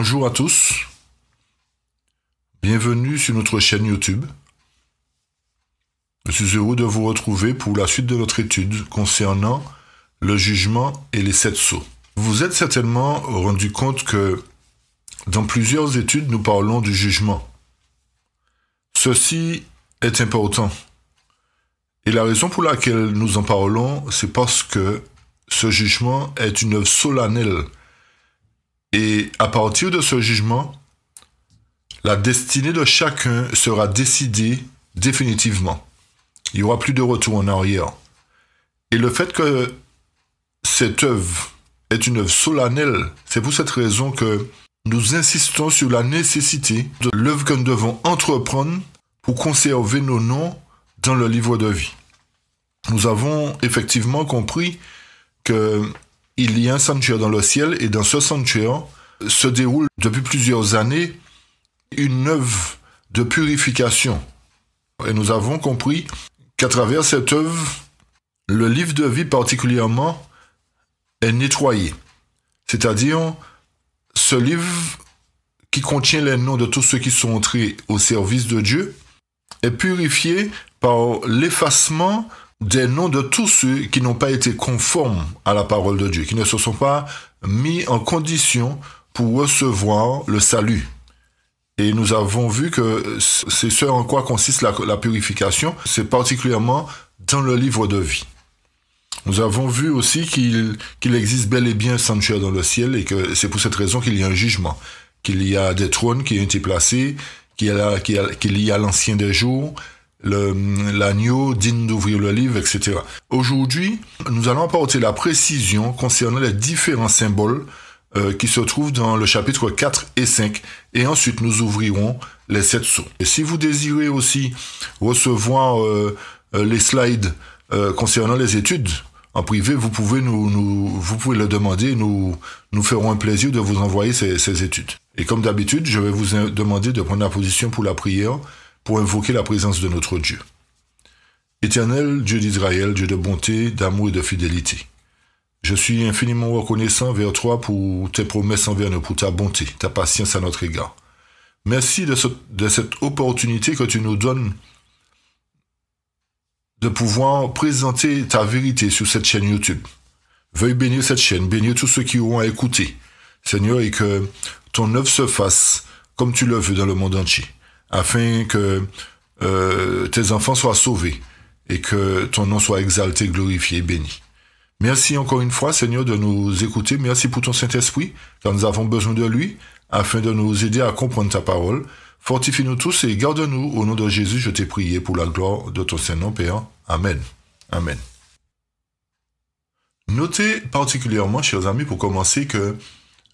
Bonjour à tous, bienvenue sur notre chaîne YouTube. Je suis heureux de vous retrouver pour la suite de notre étude concernant le jugement et les 7 sceaux. Vous vous êtes certainement rendu compte que dans plusieurs études, nous parlons du jugement. Ceci est important. Et la raison pour laquelle nous en parlons, c'est parce que ce jugement est une œuvre solennelle. Et à partir de ce jugement, la destinée de chacun sera décidée définitivement. Il n'y aura plus de retour en arrière. Et le fait que cette œuvre est une œuvre solennelle, c'est pour cette raison que nous insistons sur la nécessité de l'œuvre que nous devons entreprendre pour conserver nos noms dans le livre de vie. Nous avons effectivement compris qu'il y a un sanctuaire dans le ciel et dans ce sanctuaire se déroule depuis plusieurs années une œuvre de purification. Et nous avons compris qu'à travers cette œuvre, le livre de vie particulièrement est nettoyé. C'est-à-dire, ce livre qui contient les noms de tous ceux qui sont entrés au service de Dieu est purifié par l'effacement des noms de tous ceux qui n'ont pas été conformes à la parole de Dieu, qui ne se sont pas mis en condition pour recevoir le salut. Et nous avons vu que c'est ce en quoi consiste la purification, c'est particulièrement dans le livre de vie. Nous avons vu aussi qu'il existe bel et bien un sanctuaire dans le ciel et que c'est pour cette raison qu'il y a un jugement, qu'il y a des trônes qui ont été placés, qu'il y a l'ancien des jours, l'agneau digne d'ouvrir le livre, etc. Aujourd'hui, nous allons apporter la précision concernant les différents symboles qui se trouvent dans le chapitre 4 et 5, et ensuite nous ouvrirons les 7 sceaux. Et si vous désirez aussi recevoir les slides concernant les études en privé, vous pouvez le demander, nous ferons un plaisir de vous envoyer ces études. Et comme d'habitude, je vais vous demander de prendre la position pour la prière, pour invoquer la présence de notre Dieu. Éternel Dieu d'Israël, Dieu de bonté, d'amour et de fidélité, je suis infiniment reconnaissant vers toi pour tes promesses envers nous, pour ta bonté, ta patience à notre égard. Merci de cette opportunité que tu nous donnes de pouvoir présenter ta vérité sur cette chaîne YouTube. Veuille bénir cette chaîne, bénir tous ceux qui auront à écouter, Seigneur, et que ton œuvre se fasse comme tu le veux dans le monde entier, afin que tes enfants soient sauvés et que ton nom soit exalté, glorifié et béni. Merci encore une fois, Seigneur, de nous écouter. Merci pour ton Saint-Esprit, car nous avons besoin de lui, afin de nous aider à comprendre ta parole. Fortifie-nous tous et garde-nous. Au nom de Jésus, je t'ai prié pour la gloire de ton Saint-Nom, Père. Amen. Amen. Notez particulièrement, chers amis, pour commencer, que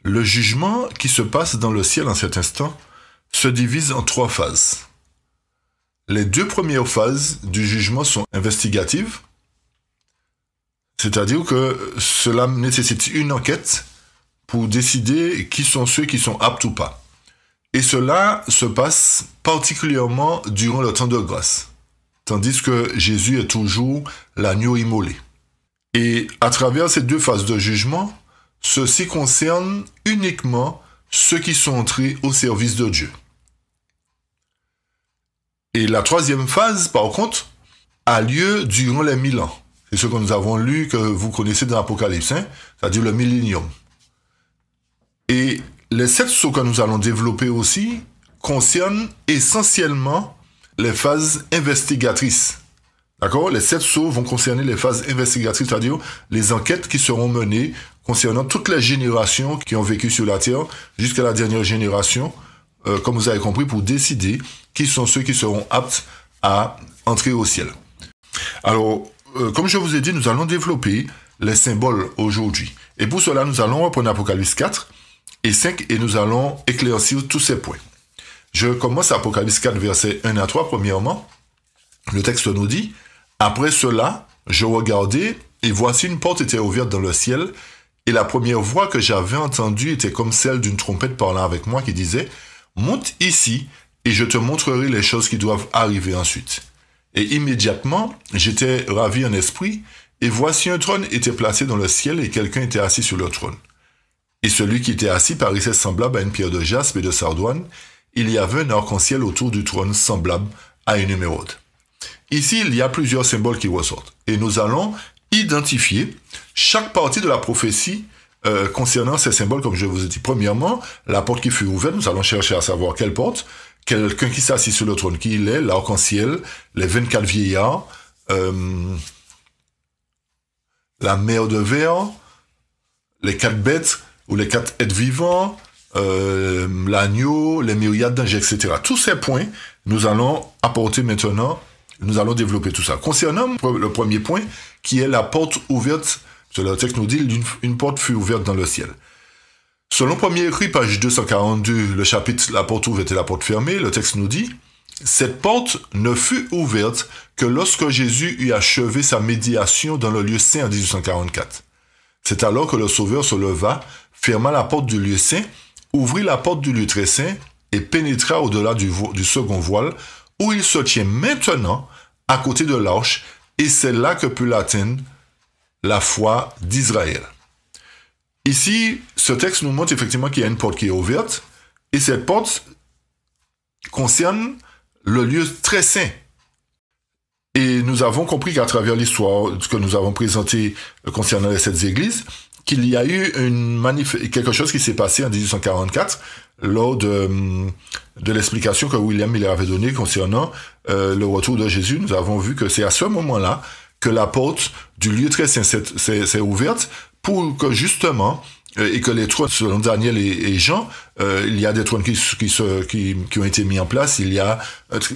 le jugement qui se passe dans le ciel en cet instant se divise en 3 phases. Les 2 premières phases du jugement sont investigatives, c'est-à-dire que cela nécessite une enquête pour décider qui sont ceux qui sont aptes ou pas. Et cela se passe particulièrement durant le temps de grâce, tandis que Jésus est toujours l'agneau immolé. Et à travers ces 2 phases de jugement, ceci concerne uniquement ceux qui sont entrés au service de Dieu. Et la 3e phase, par contre, a lieu durant les 1000 ans. C'est ce que nous avons lu, que vous connaissez dans l'Apocalypse, c'est-à-dire le millénium. Et les 7 sceaux que nous allons développer aussi concernent essentiellement les phases investigatrices. D'accord? Les 7 sceaux vont concerner les phases investigatrices, c'est-à-dire les enquêtes qui seront menées concernant toutes les générations qui ont vécu sur la terre jusqu'à la dernière génération, comme vous avez compris, pour décider qui sont ceux qui seront aptes à entrer au ciel. Alors, comme je vous ai dit, nous allons développer les symboles aujourd'hui. Et pour cela, nous allons reprendre Apocalypse 4 et 5 et nous allons éclaircir tous ces points. Je commence Apocalypse 4, versets 1 à 3. Premièrement, le texte nous dit « Après cela, je regardai, et voici une porte était ouverte dans le ciel, et la première voix que j'avais entendue était comme celle d'une trompette parlant avec moi qui disait « Monte ici, et je te montrerai les choses qui doivent arriver ensuite. » Et immédiatement, j'étais ravi en esprit, et voici un trône était placé dans le ciel, et quelqu'un était assis sur le trône. Et celui qui était assis paraissait semblable à une pierre de jaspe et de sardoine. Il y avait un arc-en-ciel autour du trône semblable à une émeraude. Ici, il y a plusieurs symboles qui ressortent. Et nous allons identifier chaque partie de la prophétie concernant ces symboles, comme je vous ai dit. Premièrement, la porte qui fut ouverte, nous allons chercher à savoir quelle porte, quelqu'un qui s'assit sur le trône, qui il est, l'arc-en-ciel, les 24 vieillards, la mer de verre, les 4 bêtes, ou les 4 êtres vivants, l'agneau, les myriades d'anges, etc. Tous ces points, nous allons apporter maintenant, nous allons développer tout ça. Concernant le premier point, qui est la porte ouverte, le texte nous dit, une porte fut ouverte dans le ciel. Selon premier écrit, page 242, le chapitre La porte ouverte et la porte fermée, le texte nous dit, cette porte ne fut ouverte que lorsque Jésus eut achevé sa médiation dans le lieu saint en 1844. C'est alors que le Sauveur se leva, ferma la porte du lieu saint, ouvrit la porte du lieu très saint et pénétra au-delà du second voile, où il se tient maintenant à côté de l'arche, et c'est là que peut l'atteindre la foi d'Israël. Ici, ce texte nous montre effectivement qu'il y a une porte qui est ouverte, et cette porte concerne le lieu très saint. Et nous avons compris qu'à travers l'histoire que nous avons présentée concernant les 7 églises, qu'il y a eu quelque chose qui s'est passé en 1844 lors de l'explication que William Miller avait donnée concernant le retour de Jésus. Nous avons vu que c'est à ce moment-là que la porte du lieu très saint s'est ouverte pour que justement, et que les trônes, selon Daniel et Jean, il y a des trônes qui ont été mis en place, il y a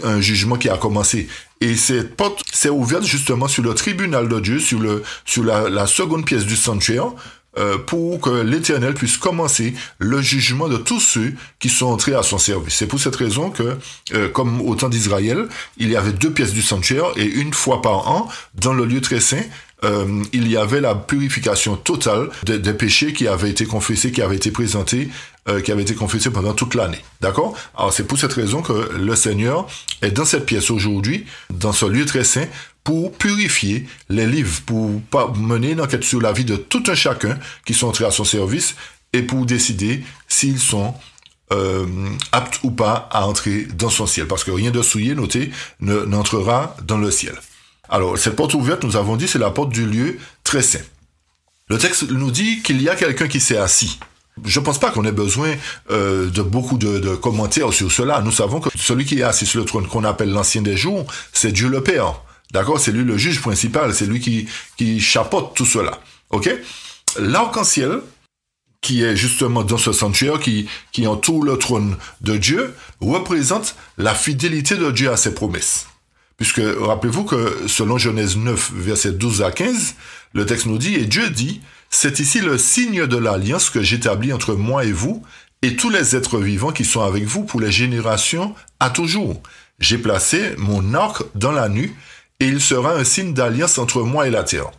un jugement qui a commencé. Et cette porte s'est ouverte justement sur le tribunal de Dieu, sur la seconde pièce du sanctuaire, pour que l'Éternel puisse commencer le jugement de tous ceux qui sont entrés à son service. C'est pour cette raison que, comme au temps d'Israël, il y avait 2 pièces du sanctuaire et une fois par an, dans le lieu très saint, il y avait la purification totale des péchés qui avaient été confessés, qui avaient été présentés, qui avaient été confessés pendant toute l'année. D'accord? Alors c'est pour cette raison que le Seigneur est dans cette pièce aujourd'hui, dans ce lieu très saint, pour purifier les livres, pour mener une enquête sur la vie de tout un chacun qui sont entrés à son service et pour décider s'ils sont aptes ou pas à entrer dans son ciel. Parce que rien de souillé, notez, n'entrera dans le ciel. Alors, cette porte ouverte, nous avons dit, c'est la porte du lieu très saint. Le texte nous dit qu'il y a quelqu'un qui s'est assis. Je ne pense pas qu'on ait besoin de beaucoup de commentaires sur cela. Nous savons que celui qui est assis sur le trône qu'on appelle l'Ancien des Jours, c'est Dieu le Père. D'accord? C'est lui le juge principal, c'est lui qui chapeaute tout cela. OK? L'arc-en-ciel, qui est justement dans ce sanctuaire qui entoure le trône de Dieu, représente la fidélité de Dieu à ses promesses. Puisque, rappelez-vous que selon Genèse 9, versets 12 à 15, le texte nous dit, et Dieu dit, c'est ici le signe de l'alliance que j'établis entre moi et vous, et tous les êtres vivants qui sont avec vous pour les générations à toujours. J'ai placé mon arc dans la nue, et il sera un signe d'alliance entre moi et la terre.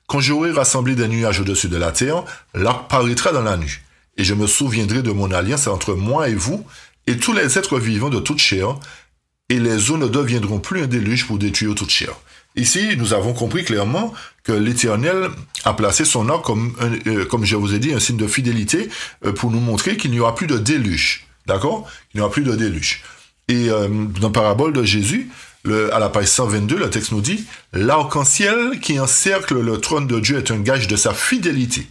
Quand j'aurai rassemblé des nuages au-dessus de la terre, l'arc paraîtra dans la nue, et je me souviendrai de mon alliance entre moi et vous, et tous les êtres vivants de toute chair, et les eaux ne deviendront plus un déluge pour détruire toute chair. Ici, nous avons compris clairement que l'Éternel a placé son arc comme je vous ai dit, un signe de fidélité pour nous montrer qu'il n'y aura plus de déluge. D'accord? Il n'y aura plus de déluge. Et dans la parabole de Jésus, à la page 122, le texte nous dit « L'arc-en-ciel qui encercle le trône de Dieu est un gage de sa fidélité.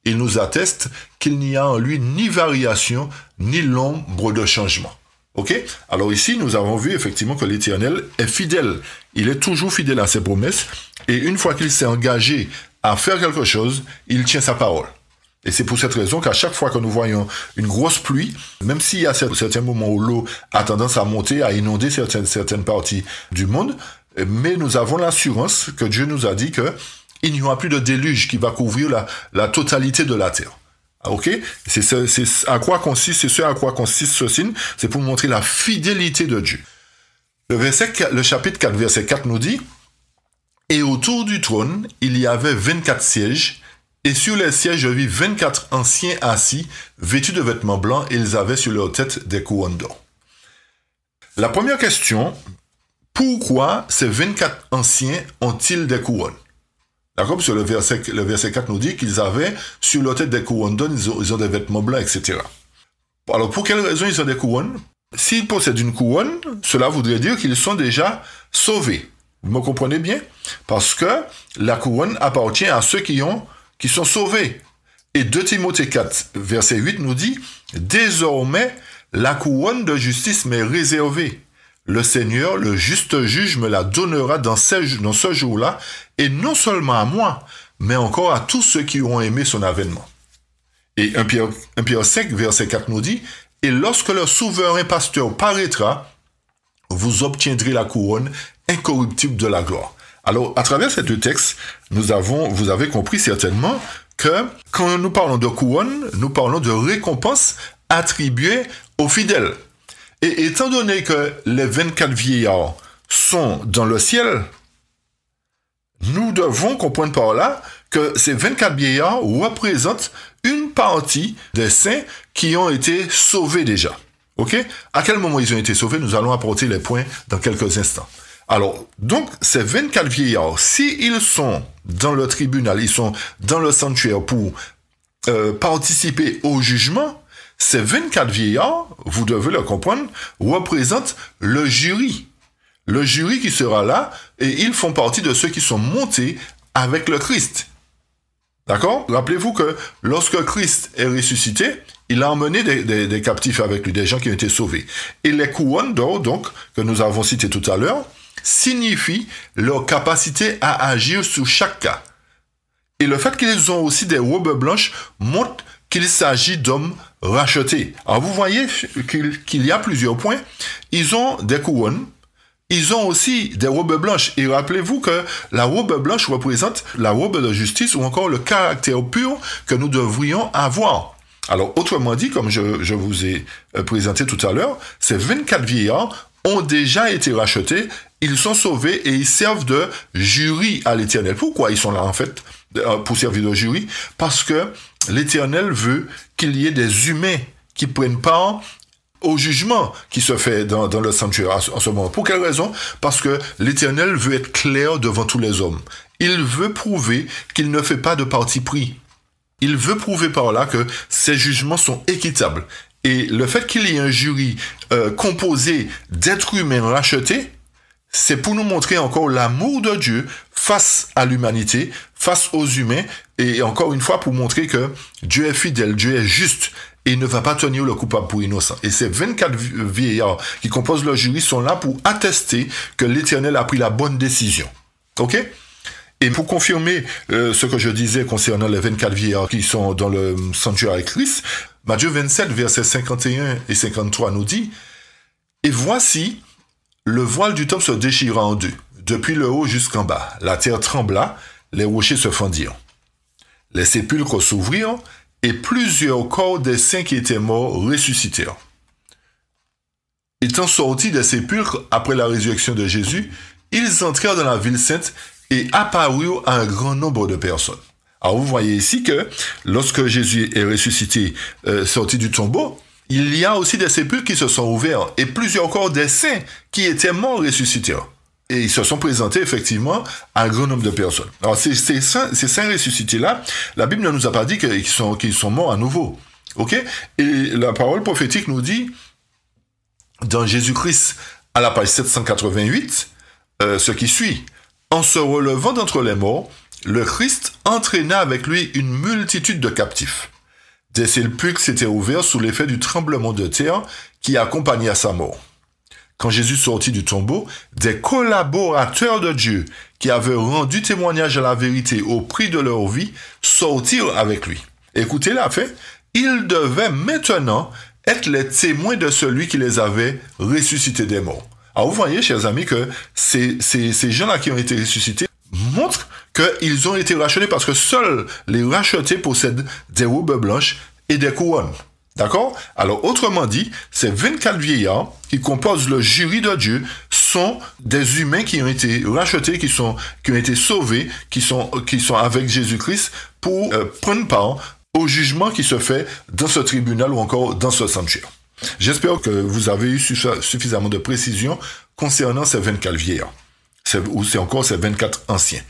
Il nous atteste qu'il n'y a en lui ni variation, ni l'ombre de changement. » Ok? Alors ici, nous avons vu effectivement que l'Éternel est fidèle. Il est toujours fidèle à ses promesses. Et une fois qu'il s'est engagé à faire quelque chose, il tient sa parole. Et c'est pour cette raison qu'à chaque fois que nous voyons une grosse pluie, même s'il y a certains moments où l'eau a tendance à monter, à inonder certaines parties du monde, mais nous avons l'assurance que Dieu nous a dit qu'il n'y aura plus de déluge qui va couvrir la totalité de la terre. Ok? C'est ce à quoi consiste ce signe, c'est pour montrer la fidélité de Dieu. Le chapitre 4, verset 4 nous dit « Et autour du trône, il y avait 24 sièges, et sur les sièges, je vis 24 anciens assis, vêtus de vêtements blancs, et ils avaient sur leur tête des couronnes d'or. » La première question, pourquoi ces 24 anciens ont-ils des couronnes? D'accord? Parce que le verset 4 nous dit qu'ils avaient sur leur tête des couronnes d'or, ils ont des vêtements blancs, etc. Alors, pour quelle raison ils ont des couronnes? S'ils possèdent une couronne, cela voudrait dire qu'ils sont déjà sauvés. Vous me comprenez bien? Parce que la couronne appartient à ceux qui sont sauvés. Et 2 Timothée 4, verset 8 nous dit « Désormais, la couronne de justice m'est réservée. Le Seigneur, le juste juge, me la donnera dans ce jour-là, et non seulement à moi, mais encore à tous ceux qui ont aimé son avènement. » Et 1 Pierre 5, verset 4 nous dit « Et lorsque le souverain pasteur paraîtra, vous obtiendrez la couronne incorruptible de la gloire. » Alors, à travers ces 2 textes, vous avez compris certainement que quand nous parlons de couronne, nous parlons de récompense attribuée aux fidèles. Et étant donné que les 24 vieillards sont dans le ciel, nous devons comprendre par là que ces 24 vieillards représentent une partie des saints qui ont été sauvés déjà. Ok? À quel moment ils ont été sauvés? Nous allons apporter les points dans quelques instants. Alors, donc, ces 24 vieillards, s'ils sont dans le tribunal, ils sont dans le sanctuaire pour participer au jugement, ces 24 vieillards, vous devez le comprendre, représentent le jury. Le jury qui sera là, et ils font partie de ceux qui sont montés avec le Christ. D'accord? Rappelez-vous que lorsque Christ est ressuscité, il a emmené des captifs avec lui, des gens qui ont été sauvés. Et les couronnes d'or, donc, que nous avons citées tout à l'heure, signifie leur capacité à agir sur chaque cas. Et le fait qu'ils ont aussi des robes blanches montre qu'il s'agit d'hommes rachetés. Alors vous voyez qu'il y a plusieurs points. Ils ont des couronnes, ils ont aussi des robes blanches. Et rappelez-vous que la robe blanche représente la robe de justice ou encore le caractère pur que nous devrions avoir. Alors autrement dit, comme je vous ai présenté tout à l'heure, ces 24 vieillards ont déjà été rachetés, ils sont sauvés et ils servent de jury à l'Éternel. Pourquoi ils sont là en fait pour servir de jury? Parce que l'Éternel veut qu'il y ait des humains qui prennent part au jugement qui se fait dans le sanctuaire en ce moment. Pour quelle raison? Parce que l'Éternel veut être clair devant tous les hommes. Il veut prouver qu'il ne fait pas de parti pris. Il veut prouver par là que ces jugements sont équitables. Et le fait qu'il y ait un jury composé d'êtres humains rachetés, c'est pour nous montrer encore l'amour de Dieu face à l'humanité, face aux humains, et encore une fois pour montrer que Dieu est fidèle, Dieu est juste, et il ne va pas tenir le coupable pour innocent. Et ces 24 vieillards qui composent le jury sont là pour attester que l'Éternel a pris la bonne décision. Ok? Et pour confirmer ce que je disais concernant les 24 vieillards qui sont dans le sanctuaire avec Christ, Matthieu 27, versets 51 et 53 nous dit « Et voici, le voile du temple se déchira en 2, depuis le haut jusqu'en bas. La terre trembla, les rochers se fendirent. Les sépulcres s'ouvrirent, et plusieurs corps des saints qui étaient morts ressuscitèrent. Étant sortis des sépulcres après la résurrection de Jésus, ils entrèrent dans la ville sainte et apparurent à un grand nombre de personnes. » Alors vous voyez ici que lorsque Jésus est ressuscité, sorti du tombeau, il y a aussi des sépulcres qui se sont ouverts et plusieurs corps des saints qui étaient morts ressuscitèrent. Et ils se sont présentés effectivement à un grand nombre de personnes. Alors ces saints ressuscités-là, la Bible ne nous a pas dit qu'ils sont morts à nouveau. Ok? Et la parole prophétique nous dit, dans Jésus-Christ, à la page 788, ce qui suit. En se relevant d'entre les morts, le Christ entraîna avec lui une multitude de captifs. Des sépulcres s'étaient ouverts sous l'effet du tremblement de terre qui accompagna sa mort. Quand Jésus sortit du tombeau, des collaborateurs de Dieu qui avaient rendu témoignage à la vérité au prix de leur vie sortirent avec lui. Écoutez la fin, ils devaient maintenant être les témoins de celui qui les avait ressuscités des morts. Alors vous voyez, chers amis, que ces gens-là qui ont été ressuscités montrent qu'ils ont été rachetés parce que seuls les rachetés possèdent des robes blanches et des couronnes. D'accord? Alors, autrement dit, ces 24 vieillards qui composent le jury de Dieu sont des humains qui ont été rachetés, qui ont été sauvés, qui sont avec Jésus-Christ pour prendre part au jugement qui se fait dans ce tribunal ou encore dans ce sanctuaire. J'espère que vous avez eu suffisamment de précision concernant ces 24 vieillards, ou c'est encore ces 24 anciens.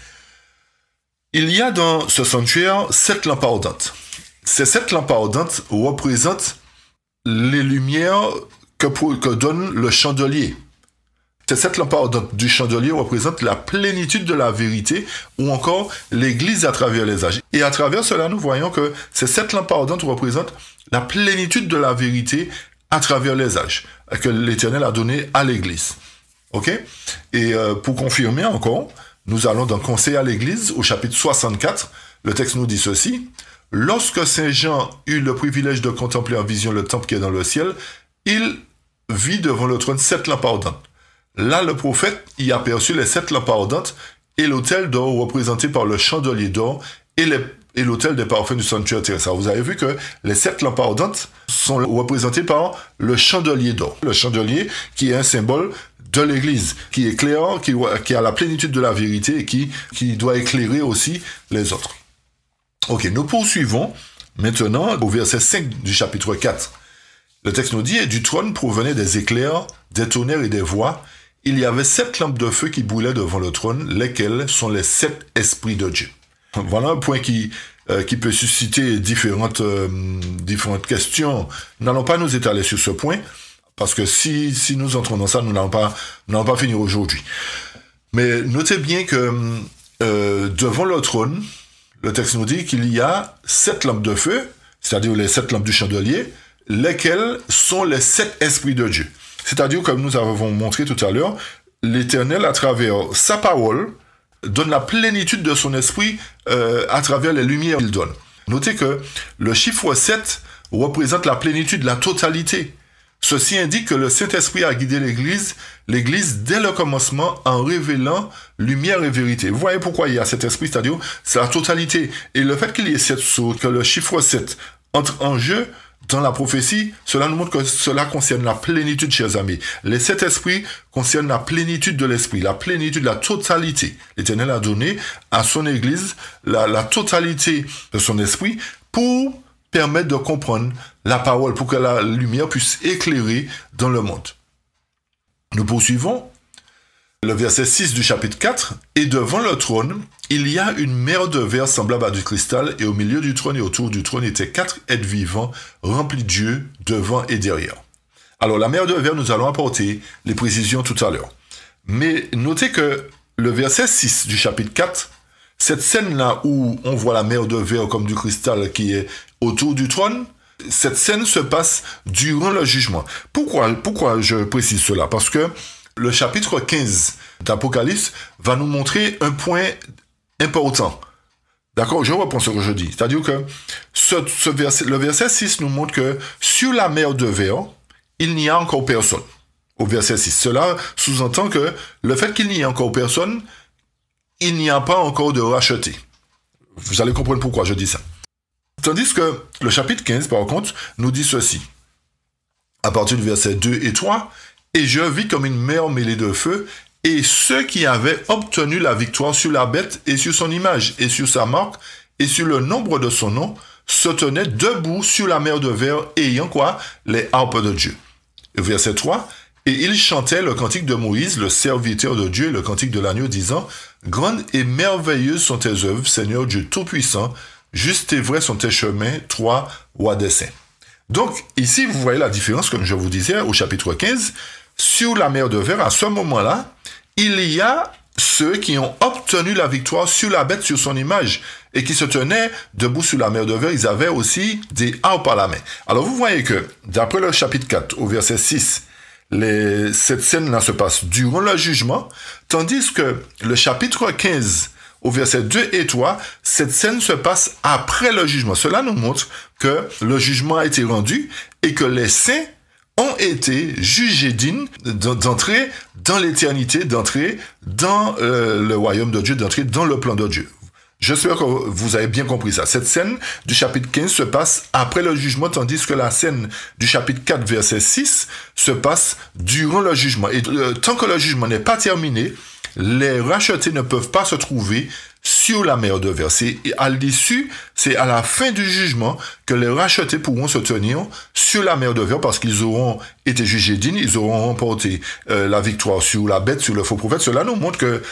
Il y a dans ce sanctuaire 7 lampes ardentes. Ces 7 lampes ardentes représentent les lumières que donne le chandelier. Ces 7 lampes ardentes du chandelier représentent la plénitude de la vérité ou encore l'Église à travers les âges. Et à travers cela, nous voyons que ces 7 lampes ardentes représentent la plénitude de la vérité à travers les âges que l'Éternel a donné à l'Église. Ok? Et pour confirmer encore, nous allons dans Conseil à l'Église, au chapitre 64. Le texte nous dit ceci. « Lorsque Saint Jean eut le privilège de contempler en vision le temple qui est dans le ciel, il vit devant le trône 7 lampes ardentes. Là, le prophète y aperçut les 7 lampes ardentes et l'autel d'or représenté par le chandelier d'or et l'autel des parfums du sanctuaire terrestre. » Alors, vous avez vu que les 7 lampes ardentes sont représentées par le chandelier d'or. Le chandelier qui est un symbole de l'Église, qui éclaire, qui a la plénitude de la vérité et qui doit éclairer aussi les autres. Ok, nous poursuivons maintenant au verset 5 du chapitre 4. Le texte nous dit « Et du trône provenaient des éclairs, des tonnerres et des voix. Il y avait 7 lampes de feu qui brûlaient devant le trône, lesquelles sont les 7 esprits de Dieu. » Voilà un point qui peut susciter différentes questions. Nous n'allons pas nous étaler sur ce point, parce que si nous entrons dans ça, nous n'allons pas finir aujourd'hui. Mais notez bien que devant le trône, le texte nous dit qu'il y a 7 lampes de feu, c'est-à-dire les 7 lampes du chandelier, lesquelles sont les 7 esprits de Dieu. C'est-à-dire, comme nous avons montré tout à l'heure, l'Éternel, à travers sa parole, donne la plénitude de son esprit à travers les lumières qu'il donne. Notez que le chiffre 7 représente la plénitude, la totalité. Ceci indique que le Saint-Esprit a guidé l'Église dès le commencement en révélant lumière et vérité. Vous voyez pourquoi il y a cet esprit, c'est-à-dire c'est la totalité. Et le fait qu'il y ait 7 sceaux, que le chiffre 7 entre en jeu dans la prophétie, cela nous montre que cela concerne la plénitude, chers amis. Les 7 esprits concernent la plénitude de l'esprit, la plénitude, la totalité. L'Éternel a donné à son Église la totalité de son esprit pour permettre de comprendre la parole, pour que la lumière puisse éclairer dans le monde. Nous poursuivons. Le verset 6 du chapitre 4. « Et devant le trône, il y a une mer de verre semblable à du cristal, et au milieu du trône et autour du trône étaient 4 êtres vivants, remplis d'yeux, devant et derrière. » Alors, la mer de verre, nous allons apporter les précisions tout à l'heure. Mais notez que le verset 6 du chapitre 4, cette scène-là où on voit la mer de verre comme du cristal qui est autour du trône, cette scène se passe durant le jugement. Pourquoi je précise cela? Parce que le chapitre 15 d'Apocalypse va nous montrer un point important. D'accord? Je reprends ce que je dis. C'est-à-dire que le verset 6 nous montre que sur la mer de verre, il n'y a encore personne. Au verset 6. Cela sous-entend que le fait qu'il n'y ait encore personne, il n'y a pas encore de racheté. Vous allez comprendre pourquoi je dis ça. Tandis que le chapitre 15, par contre, nous dit ceci. À partir du verset 2 et 3, « Et je vis comme une mer mêlée de feu, et ceux qui avaient obtenu la victoire sur la bête et sur son image, et sur sa marque, et sur le nombre de son nom, se tenaient debout sur la mer de verre, ayant quoi? Les harpes de Dieu. » Verset 3, « Et ils chantaient le cantique de Moïse, le serviteur de Dieu, et le cantique de l'agneau, disant, « Grandes et merveilleuses sont tes œuvres, Seigneur Dieu Tout-Puissant, justes et vrais sont tes chemins, toi, roi des saints. » Donc, ici, vous voyez la différence, comme je vous disais, au chapitre 15, sur la mer de verre, à ce moment-là, il y a ceux qui ont obtenu la victoire sur la bête, sur son image, et qui se tenaient debout sur la mer de verre. Ils avaient aussi des harpes à la main. Alors, vous voyez que, d'après le chapitre 4, au verset 6, cette scène-là se passe durant le jugement, tandis que le chapitre 15, au verset 2 et 3, cette scène se passe après le jugement. Cela nous montre que le jugement a été rendu et que les saints ont été jugés dignes d'entrer dans l'éternité, d'entrer dans le royaume de Dieu, d'entrer dans le plan de Dieu. J'espère que vous avez bien compris ça. Cette scène du chapitre 15 se passe après le jugement, tandis que la scène du chapitre 4, verset 6, se passe durant le jugement. Et tant que le jugement n'est pas terminé, les rachetés ne peuvent pas se trouver sur la mer de verre. C'est à l'issue, c'est à la fin du jugement que les rachetés pourront se tenir sur la mer de verre parce qu'ils auront été jugés dignes, ils auront remporté la victoire sur la bête, sur le faux prophète. Cela nous montre que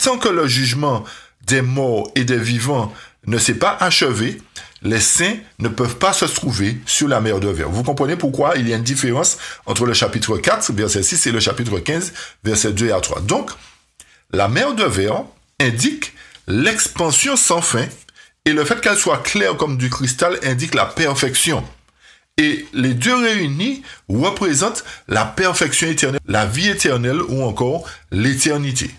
tant que le jugement des morts et des vivants ne s'est pas achevé, les saints ne peuvent pas se trouver sur la mer de verre. Vous comprenez pourquoi il y a une différence entre le chapitre 4, verset 6, et le chapitre 15, verset 2 à 3. Donc, la mer de verre indique l'expansion sans fin, et le fait qu'elle soit claire comme du cristal indique la perfection. Et les deux réunis représentent la perfection éternelle, la vie éternelle ou encore l'éternité.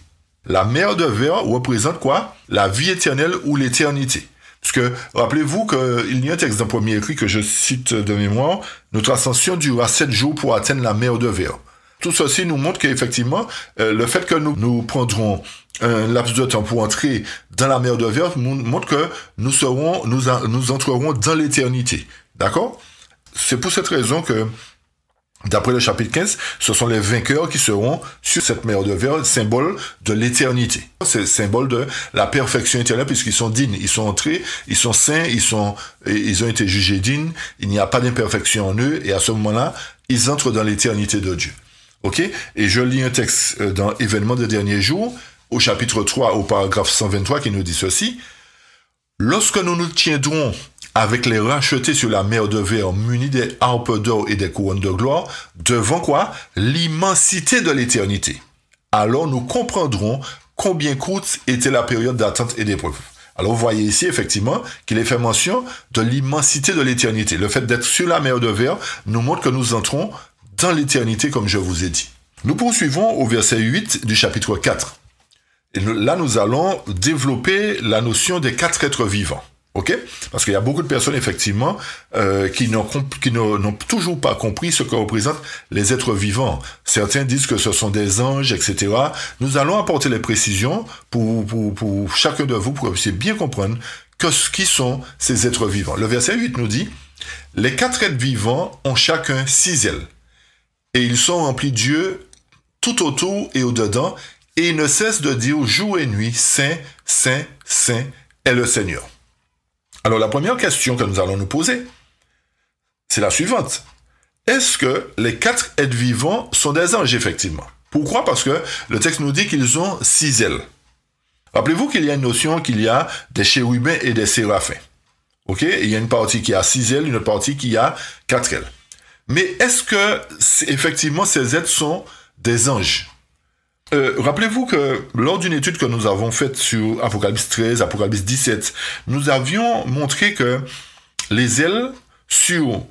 La mer de verre représente quoi? La vie éternelle ou l'éternité. Parce que, rappelez-vous qu'il y a un texte d'un premier écrit que je cite de mémoire, notre ascension durera 7 jours pour atteindre la mer de verre. Tout ceci nous montre qu'effectivement, le fait que nous prendrons un laps de temps pour entrer dans la mer de verre montre que nous entrerons dans l'éternité. D'accord? C'est pour cette raison que, d'après le chapitre 15, ce sont les vainqueurs qui seront sur cette mer de verre, symbole de l'éternité. C'est symbole de la perfection éternelle puisqu'ils sont dignes, ils sont entrés, ils sont saints, ils ont été jugés dignes, il n'y a pas d'imperfection en eux et à ce moment-là, ils entrent dans l'éternité de Dieu. Ok? Et je lis un texte dans Événements des derniers jours, au chapitre 3, au paragraphe 123, qui nous dit ceci. Lorsque nous nous tiendrons avec les rachetés sur la mer de verre, munis des harpes d'or et des couronnes de gloire, devant quoi? L'immensité de l'éternité. Alors nous comprendrons combien courte était la période d'attente et d'épreuve. Alors vous voyez ici effectivement qu'il est fait mention de l'immensité de l'éternité. Le fait d'être sur la mer de verre nous montre que nous entrons dans l'éternité comme je vous ai dit. Nous poursuivons au verset 8 du chapitre 4. Et là nous allons développer la notion des 4 êtres vivants. Ok? Parce qu'il y a beaucoup de personnes, effectivement, qui n'ont toujours pas compris ce que représentent les êtres vivants. Certains disent que ce sont des anges, etc. Nous allons apporter les précisions pour chacun de vous, pour que vous puissiez bien comprendre qui sont ces êtres vivants. Le verset 8 nous dit, « Les 4 êtres vivants ont chacun 6 ailes, et ils sont remplis Dieu tout autour et au-dedans, et ils ne cessent de dire jour et nuit, Saint, Saint, Saint est le Seigneur. » Alors, la première question que nous allons nous poser, c'est la suivante. Est-ce que les 4 êtres vivants sont des anges, effectivement? Pourquoi? Parce que le texte nous dit qu'ils ont 6 ailes. Rappelez-vous qu'il y a une notion qu'il y a des chérubins et des séraphins. Ok? Il y a une partie qui a 6 ailes, une autre partie qui a 4 ailes. Mais est-ce que, effectivement, ces êtres sont des anges? Rappelez-vous que lors d'une étude que nous avons faite sur Apocalypse 13, Apocalypse 17, nous avions montré que les ailes sur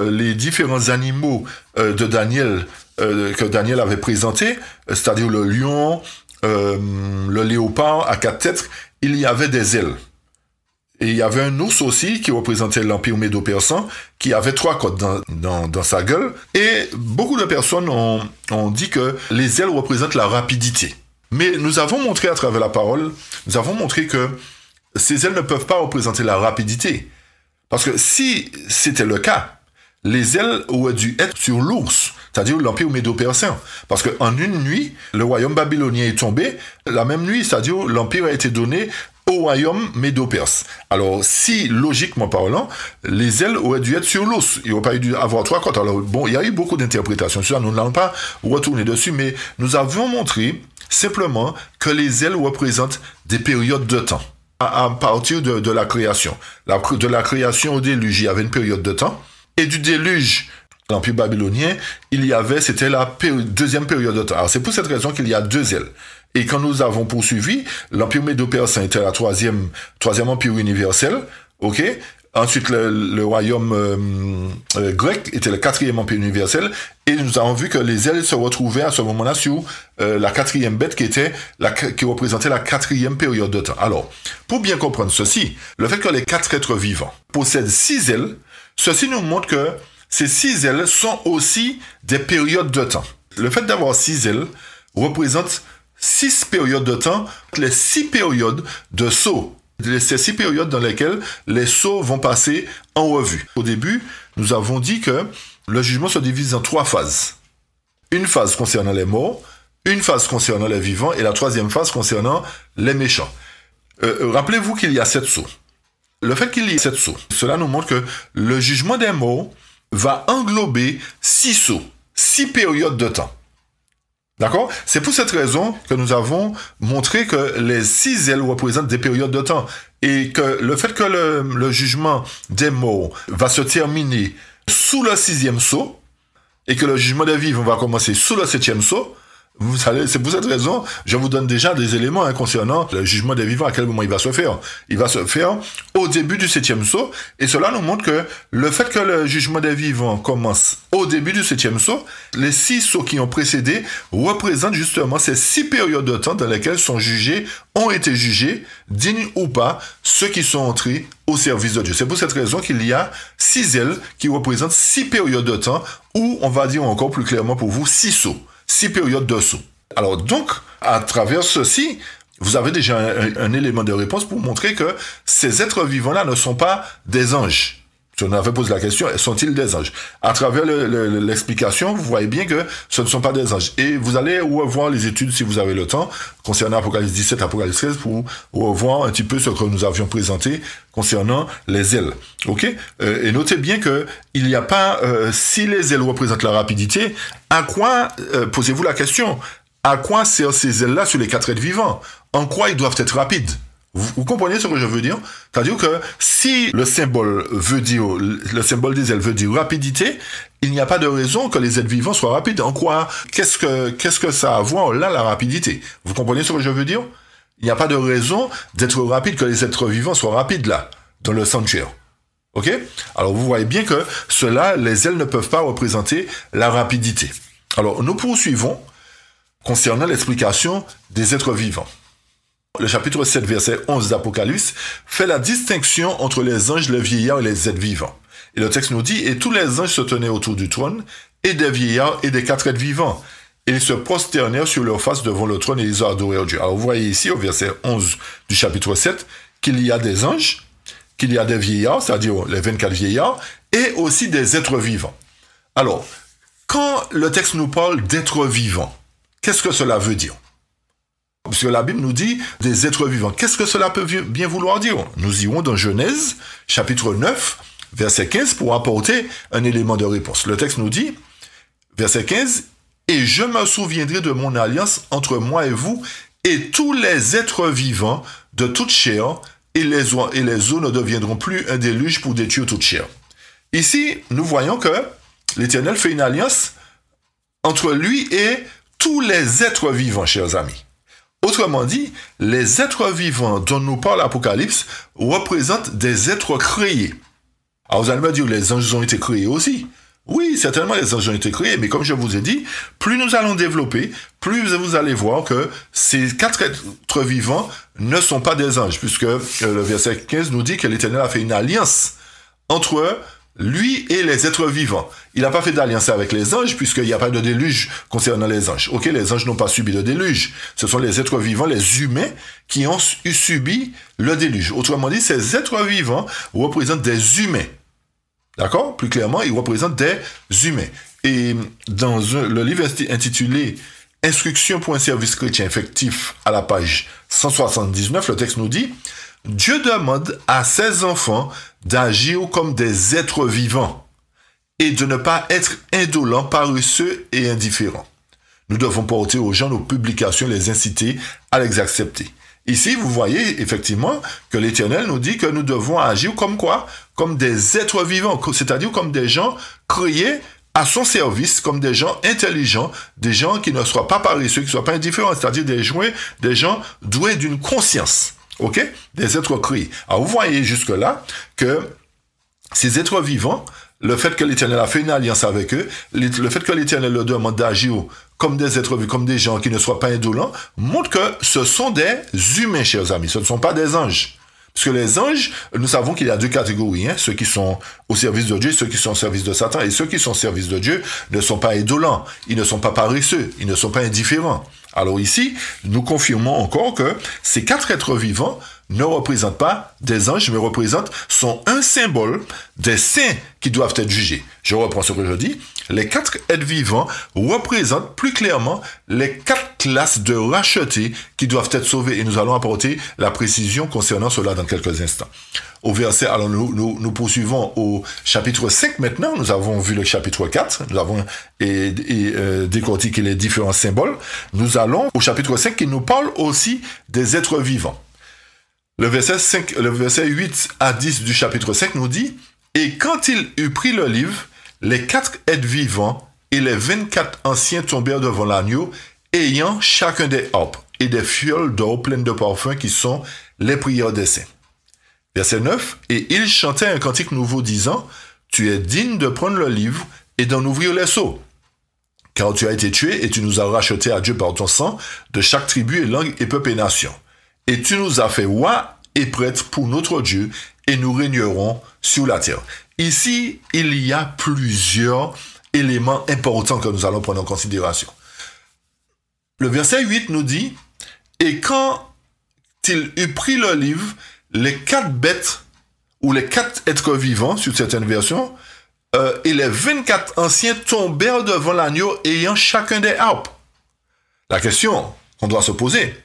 les différents animaux de Daniel, que Daniel avait présentés, c'est-à-dire le lion, le léopard à 4 têtes, il y avait des ailes. Et il y avait un ours aussi qui représentait l'Empire médo-persan, qui avait 3 côtes dans sa gueule. Et beaucoup de personnes ont dit que les ailes représentent la rapidité. Mais nous avons montré à travers la parole, nous avons montré que ces ailes ne peuvent pas représenter la rapidité. Parce que si c'était le cas, les ailes auraient dû être sur l'ours, c'est-à-dire l'Empire médo-persan. Parce qu'en une nuit, le royaume babylonien est tombé. La même nuit, c'est-à-dire l'Empire a été donné au royaume médo-perse. Alors, si, logiquement parlant, les ailes auraient dû être sur l'os. Il n'aurait pas dû avoir 3 côtes. Alors, bon, il y a eu beaucoup d'interprétations sur ça. Nous n'allons pas retourner dessus, mais nous avons montré simplement que les ailes représentent des périodes de temps. À partir de la création. De la création au déluge, il y avait une période de temps. Et du déluge, l'Empire babylonien, c'était la deuxième période de temps. Alors, c'est pour cette raison qu'il y a 2 ailes. Et quand nous avons poursuivi, l'Empire médo-persan était la troisième empire universel, ok? Ensuite, le royaume grec était le 4e empire universel, et nous avons vu que les ailes se retrouvaient à ce moment-là sur la 4e bête qui représentait la 4e période de temps. Alors, pour bien comprendre ceci, le fait que les 4 êtres vivants possèdent 6 ailes, ceci nous montre que ces 6 ailes sont aussi des périodes de temps. Le fait d'avoir 6 ailes représente 6 périodes de temps, les 6 périodes de sceaux. Ces 6 périodes dans lesquelles les sceaux vont passer en revue. Au début, nous avons dit que le jugement se divise en 3 phases. Une phase concernant les morts, une phase concernant les vivants et la 3e phase concernant les méchants. Rappelez-vous qu'il y a 7 sceaux. Le fait qu'il y ait 7 sceaux, cela nous montre que le jugement des morts va englober 6 sceaux, 6 périodes de temps. D'accord? C'est pour cette raison que nous avons montré que les 6 ailes représentent des périodes de temps. Et que le fait que le jugement des morts va se terminer sous le 6e sceau, et que le jugement des vivants va commencer sous le 7e sceau, vous savez, c'est pour cette raison, je vous donne déjà des éléments concernant le jugement des vivants, à quel moment il va se faire. Il va se faire au début du 7e sceau, et cela nous montre que le fait que le jugement des vivants commence au début du 7e sceau, les 6 sceaux qui ont précédé représentent justement ces 6 périodes de temps dans lesquelles ont été jugés, dignes ou pas, ceux qui sont entrés au service de Dieu. C'est pour cette raison qu'il y a 6 ailes qui représentent 6 périodes de temps, ou on va dire encore plus clairement pour vous, 6 sceaux. 6 périodes de sceaux. Alors donc, à travers ceci, vous avez déjà un élément de réponse pour montrer que ces êtres vivants-là ne sont pas des anges. Si on avait posé la question, sont-ils des anges? À travers l'explication, vous voyez bien que ce ne sont pas des anges. Et vous allez revoir les études, si vous avez le temps, concernant Apocalypse 17, Apocalypse 13, pour revoir un petit peu ce que nous avions présenté concernant les ailes. Ok? Et notez bien que il n'y a pas, si les ailes représentent la rapidité, à quoi, posez-vous la question, à quoi servent ces ailes-là sur les 4 êtres vivants? En quoi ils doivent être rapides? Vous comprenez ce que je veux dire? C'est-à-dire que si le symbole des ailes veut dire rapidité, il n'y a pas de raison que les êtres vivants soient rapides. En quoi? Qu'est-ce que ça a à voir là, la rapidité? Vous comprenez ce que je veux dire? Il n'y a pas de raison d'être rapide, que les êtres vivants soient rapides là, dans le sanctuaire. Ok? Alors vous voyez bien que les ailes ne peuvent pas représenter la rapidité. Alors nous poursuivons concernant l'explication des êtres vivants. Le chapitre 7, verset 11 d'Apocalypse fait la distinction entre les anges, les vieillards et les êtres vivants. Et le texte nous dit, « Et tous les anges se tenaient autour du trône, et des vieillards et des 4 êtres vivants. Et ils se prosternèrent sur leur face devant le trône et ils adorèrent Dieu. » Alors vous voyez ici, au verset 11 du chapitre 7, qu'il y a des anges, qu'il y a des vieillards, c'est-à-dire les 24 vieillards, et aussi des êtres vivants. Alors, quand le texte nous parle d'êtres vivants, qu'est-ce que cela veut dire? Parce que la Bible nous dit des êtres vivants. Qu'est-ce que cela peut bien vouloir dire? Nous irons dans Genèse, chapitre 9, verset 15, pour apporter un élément de réponse. Le texte nous dit, verset 15, « Et je me souviendrai de mon alliance entre moi et vous, et tous les êtres vivants de toute chair, et les eaux ne deviendront plus un déluge pour détruire toute chair. » Ici, nous voyons que l'Éternel fait une alliance entre lui et tous les êtres vivants, chers amis. Autrement dit, les êtres vivants dont nous parle l'Apocalypse représentent des êtres créés. Alors vous allez me dire, les anges ont été créés aussi. Oui, certainement les anges ont été créés, mais comme je vous ai dit, plus nous allons développer, plus vous allez voir que ces 4 êtres vivants ne sont pas des anges, puisque le verset 15 nous dit que l'Éternel a fait une alliance entre lui et les êtres vivants. Il n'a pas fait d'alliance avec les anges, puisqu'il n'y a pas de déluge concernant les anges. Ok, les anges n'ont pas subi de déluge. Ce sont les êtres vivants, les humains, qui ont subi le déluge. Autrement dit, ces êtres vivants représentent des humains. D'accord? Plus clairement, ils représentent des humains. Et dans le livre intitulé « Instruction pour un service chrétien effectif » à la page 179, le texte nous dit « Dieu demande à ses enfants d'agir comme des êtres vivants et de ne pas être indolents, paresseux et indifférents. Nous devons porter aux gens nos publications, les inciter à les accepter. » Ici, vous voyez effectivement que l'Éternel nous dit que nous devons agir comme quoi? Comme des êtres vivants, c'est-à-dire comme des gens créés à son service, comme des gens intelligents, des gens qui ne soient pas paresseux, qui ne soient pas indifférents, c'est-à-dire des gens doués d'une conscience. Ok? Des êtres créés. Alors vous voyez jusque-là que ces êtres vivants, le fait que l'Éternel a fait une alliance avec eux, le fait que l'Éternel leur demande d'agir comme des êtres vivants, comme des gens qui ne soient pas indolents, montre que ce sont des humains, chers amis, ce ne sont pas des anges. Parce que les anges, nous savons qu'il y a 2 catégories, ceux qui sont au service de Dieu, ceux qui sont au service de Satan, et ceux qui sont au service de Dieu ne sont pas indolents, ils ne sont pas paresseux, ils ne sont pas indifférents. Alors ici, nous confirmons encore que ces 4 êtres vivants ne représente pas des anges, mais sont un symbole des saints qui doivent être jugés. Je reprends ce que je dis. Les 4 êtres vivants représentent plus clairement les 4 classes de rachetés qui doivent être sauvés. Et nous allons apporter la précision concernant cela dans quelques instants. Au verset, alors nous poursuivons au chapitre 5 maintenant. Nous avons vu le chapitre 4. Nous avons décortiqué les différents symboles. Nous allons au chapitre 5 qui nous parle aussi des êtres vivants. Le verset 8 à 10 du chapitre 5 nous dit « Et quand il eut pris le livre, les 4 êtres vivants et les 24 anciens tombèrent devant l'agneau, ayant chacun des harpes et des fioles d'or pleines de parfums qui sont les prières des saints. » Verset 9 « Et il chantait un cantique nouveau disant « Tu es digne de prendre le livre et d'en ouvrir les sceaux. Car tu as été tué et tu nous as rachetés à Dieu par ton sang de chaque tribu et langue et peuple et nation. Et tu nous as fait rois et prêtres pour notre Dieu, et nous régnerons sur la terre. » Ici, il y a plusieurs éléments importants que nous allons prendre en considération. Le verset 8 nous dit « Et quand il eut pris le livre, les 4 bêtes, ou les 4 êtres vivants, sur certaines versions, et les 24 anciens tombèrent devant l'agneau ayant chacun des harpes. » La question qu'on doit se poser,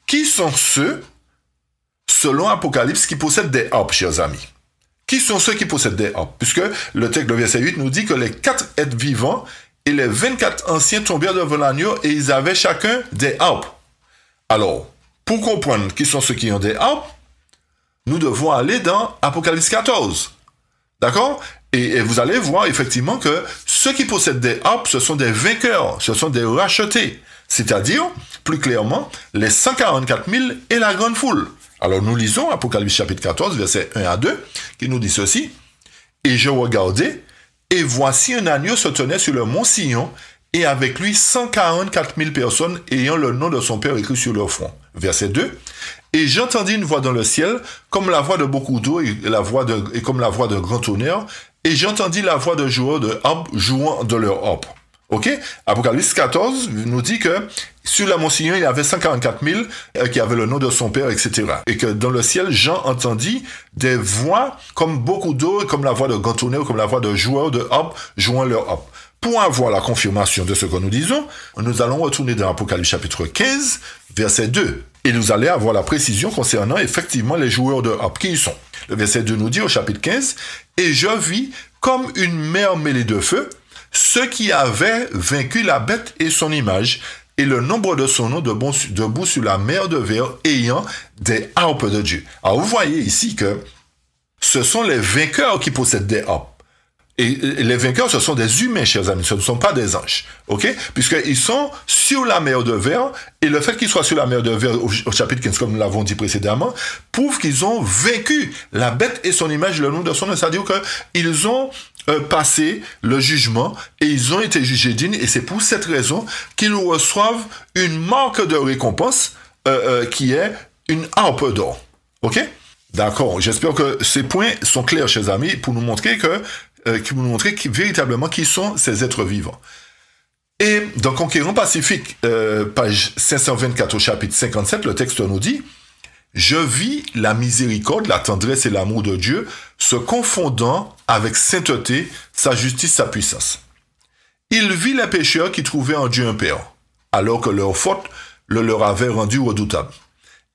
qui sont ceux, selon Apocalypse, qui possèdent des harpes, chers amis? Qui sont ceux qui possèdent des harpes? Puisque le texte de verset 8 nous dit que les 4 êtres vivants et les 24 anciens tombèrent devant l'agneau et ils avaient chacun des harpes. Alors, pour comprendre qui sont ceux qui ont des harpes, nous devons aller dans Apocalypse 14. D'accord? Et vous allez voir effectivement que ceux qui possèdent des harpes, ce sont des vainqueurs, ce sont des rachetés. C'est-à-dire, plus clairement, les 144 000 et la grande foule. Alors nous lisons Apocalypse chapitre 14, versets 1 à 2, qui nous dit ceci. « Et je regardai, et voici un agneau se tenait sur le mont Sion, et avec lui 144 000 personnes ayant le nom de son Père écrit sur leur front. » Verset 2. « Et j'entendis une voix dans le ciel, comme la voix de beaucoup d'eau et comme la voix de grand tonnerre, et j'entendis la voix de joueurs de harpe jouant de leur harpe. » Ok? Apocalypse 14 nous dit que sur la mont Sion, il y avait 144 000 qui avaient le nom de son Père, etc. Et que dans le ciel, Jean entendit des voix comme beaucoup d'eau, comme la voix de grand tonnerre, comme la voix de joueurs de harpe jouant leur harpe. Pour avoir la confirmation de ce que nous disons, nous allons retourner dans Apocalypse chapitre 15, verset 2. Et nous allons avoir la précision concernant effectivement les joueurs de harpe. Qui ils sont? Le verset 2 nous dit au chapitre 15, « Et je vis comme une mer mêlée de feu, ceux qui avaient vaincu la bête et son image, et le nombre de son nom debout sur la mer de verre, ayant des harpes de Dieu. » Alors vous voyez ici que ce sont les vainqueurs qui possèdent des harpes. Et les vainqueurs, ce sont des humains, chers amis, ce ne sont pas des anges. Ok? Puisqu'ils sont sur la mer de verre, et le fait qu'ils soient sur la mer de verre au chapitre 15, comme nous l'avons dit précédemment, prouve qu'ils ont vaincu la bête et son image, le nom de son nom. C'est-à-dire qu'ils ont passé le jugement et ils ont été jugés dignes, et c'est pour cette raison qu'ils reçoivent une marque de récompense qui est une harpe d'or. Ok? D'accord. J'espère que ces points sont clairs, chers amis, pour nous montrer véritablement qui sont ces êtres vivants. Et dans Conquérant Pacifique, page 524 au chapitre 57, le texte nous dit « Je vis la miséricorde, la tendresse et l'amour de Dieu se confondant avec sainteté, sa justice, sa puissance. Il vit les pécheurs qui trouvaient en Dieu un Père, alors que leur faute le leur avait rendu redoutable.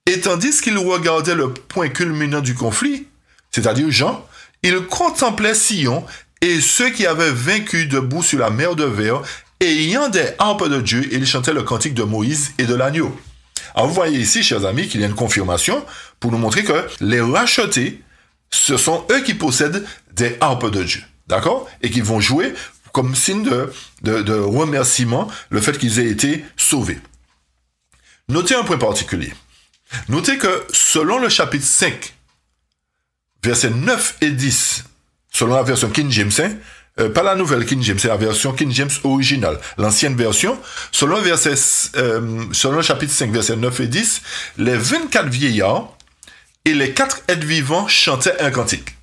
Et tandis qu'il regardait le point culminant du conflit, c'est-à-dire Jean, il contemplait Sion et ceux qui avaient vaincu debout sur la mer de verre, ayant des harpes de Dieu, et il chantait le cantique de Moïse et de l'agneau. » Alors vous voyez ici, chers amis, qu'il y a une confirmation pour nous montrer que les rachetés, ce sont eux qui possèdent des harpes de Dieu. D'accord? Et qui vont jouer comme signe de remerciement le fait qu'ils aient été sauvés. Notez un point particulier. Notez que selon le chapitre 5, versets 9 et 10, selon la version King James, pas la nouvelle King James, c'est la version King James originale, l'ancienne version, selon le chapitre 5, versets 9 et 10, les 24 vieillards et les 4 êtres vivants chantaient un cantique.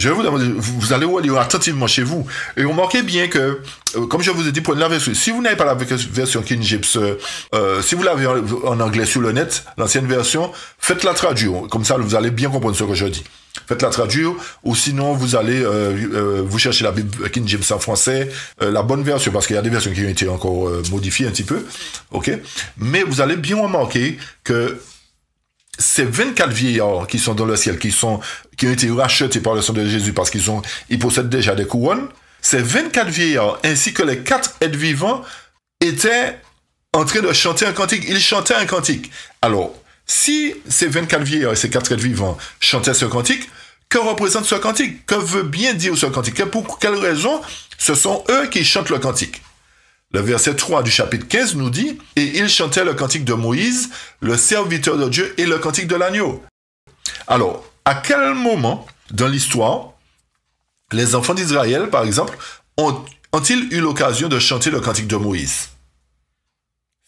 Je vais vous demander, vous allez lire attentivement chez vous. Et remarquez bien que, comme je vous ai dit, prenez la version. Si vous n'avez pas la version King James, si vous l'avez en anglais sur le net, l'ancienne version, faites-la traduire. Comme ça, vous allez bien comprendre ce que je dis. Faites-la traduire, ou sinon, vous allez, vous cherchez la Bible King James en français, la bonne version, parce qu'il y a des versions qui ont été encore modifiées un petit peu. OK? Mais vous allez bien remarquer que ces 24 vieillards qui sont dans le ciel, qui ont été rachetés par le sang de Jésus parce ils possèdent déjà des couronnes, ces 24 vieillards ainsi que les 4 êtres vivants étaient en train de chanter un cantique. Ils chantaient un cantique. Alors, si ces 24 vieillards et ces 4 êtres vivants chantaient ce cantique, que représente ce cantique? Que veut bien dire ce cantique? Pour quelle raison ce sont eux qui chantent le cantique? Le verset 3 du chapitre 15 nous dit « Et ils chantaient le cantique de Moïse, le serviteur de Dieu, et le cantique de l'agneau. » Alors, à quel moment dans l'histoire, les enfants d'Israël, par exemple, ont-ils eu l'occasion de chanter le cantique de Moïse?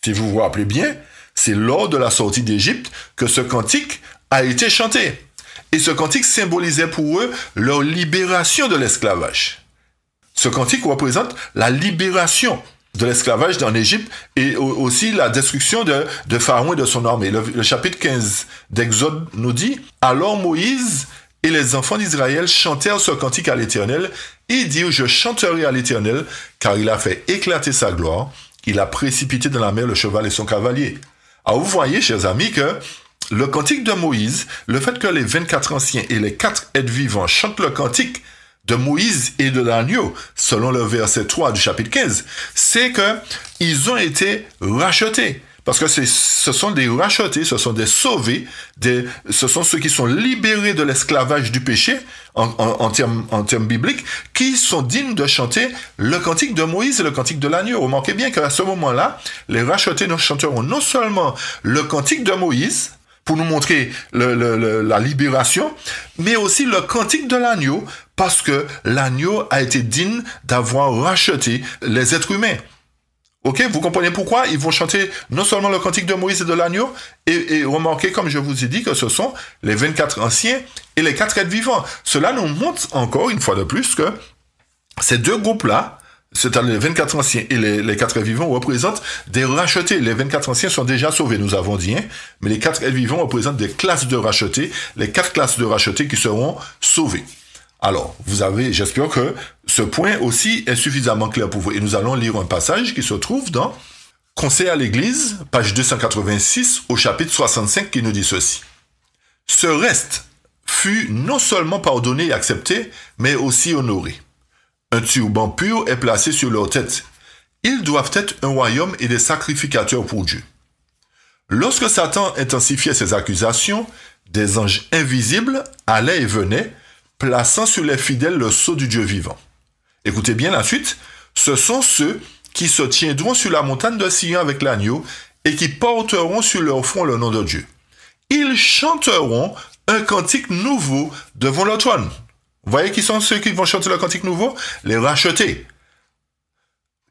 Si vous vous rappelez bien, c'est lors de la sortie d'Égypte que ce cantique a été chanté. Et ce cantique symbolisait pour eux leur libération de l'esclavage. Ce cantique représente la libération de l'esclavage en Égypte et aussi la destruction de Pharaon et de son armée. Le chapitre 15 d'Exode nous dit « Alors Moïse et les enfants d'Israël chantèrent ce cantique à l'Éternel et dirent « Je chanterai à l'Éternel, car il a fait éclater sa gloire, il a précipité dans la mer le cheval et son cavalier. » Alors vous voyez, chers amis, que le cantique de Moïse, le fait que les 24 anciens et les 4 êtres vivants chantent le cantique de Moïse et de l'agneau, selon le verset 3 du chapitre 15, c'est que ils ont été rachetés. Parce que ce sont des rachetés, ce sont des sauvés, ce sont ceux qui sont libérés de l'esclavage du péché, en termes bibliques, qui sont dignes de chanter le cantique de Moïse et le cantique de l'agneau. Remarquez bien qu'à ce moment-là, les rachetés nous chanteront non seulement le cantique de Moïse, pour nous montrer la libération, mais aussi le cantique de l'agneau, parce que l'agneau a été digne d'avoir racheté les êtres humains. Ok, vous comprenez pourquoi ils vont chanter non seulement le cantique de Moïse et de l'agneau, et remarquez, comme je vous ai dit, que ce sont les 24 anciens et les 4 êtres vivants. Cela nous montre encore une fois de plus que ces deux groupes-là, c'est-à-dire les 24 anciens et les 4 êtres vivants, représentent des rachetés. Les 24 anciens sont déjà sauvés, nous avons dit, hein, mais les 4 êtres vivants représentent des classes de rachetés, les 4 classes de rachetés qui seront sauvées. Alors, j'espère que ce point aussi est suffisamment clair pour vous. Et nous allons lire un passage qui se trouve dans Conseil à l'Église, page 286, au chapitre 65, qui nous dit ceci. « Ce reste fut non seulement pardonné et accepté, mais aussi honoré. Un turban pur est placé sur leur tête. Ils doivent être un royaume et des sacrificateurs pour Dieu. » Lorsque Satan intensifiait ses accusations, des anges invisibles allaient et venaient, plaçant sur les fidèles le sceau du Dieu vivant. Écoutez bien la suite. Ce sont ceux qui se tiendront sur la montagne de Sion avec l'agneau et qui porteront sur leur front le nom de Dieu. Ils chanteront un cantique nouveau devant le trône. Vous voyez qui sont ceux qui vont chanter le cantique nouveau? Les rachetés.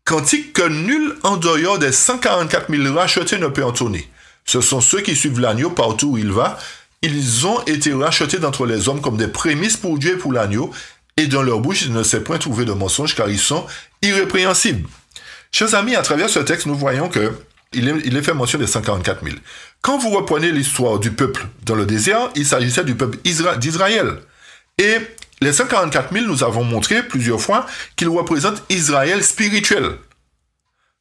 Cantique que nul en dehors des 144 000 rachetés ne peut entonner. Ce sont ceux qui suivent l'agneau partout où il va. Ils ont été rachetés d'entre les hommes comme des prémices pour Dieu et pour l'agneau, et dans leur bouche, il ne s'est point trouvé de mensonge, car ils sont irrépréhensibles. Chers amis, à travers ce texte, nous voyons que il est fait mention des 144 000. Quand vous reprenez l'histoire du peuple dans le désert, il s'agissait du peuple d'Israël. Et les 144 000, nous avons montré plusieurs fois qu'ils représentent Israël spirituel.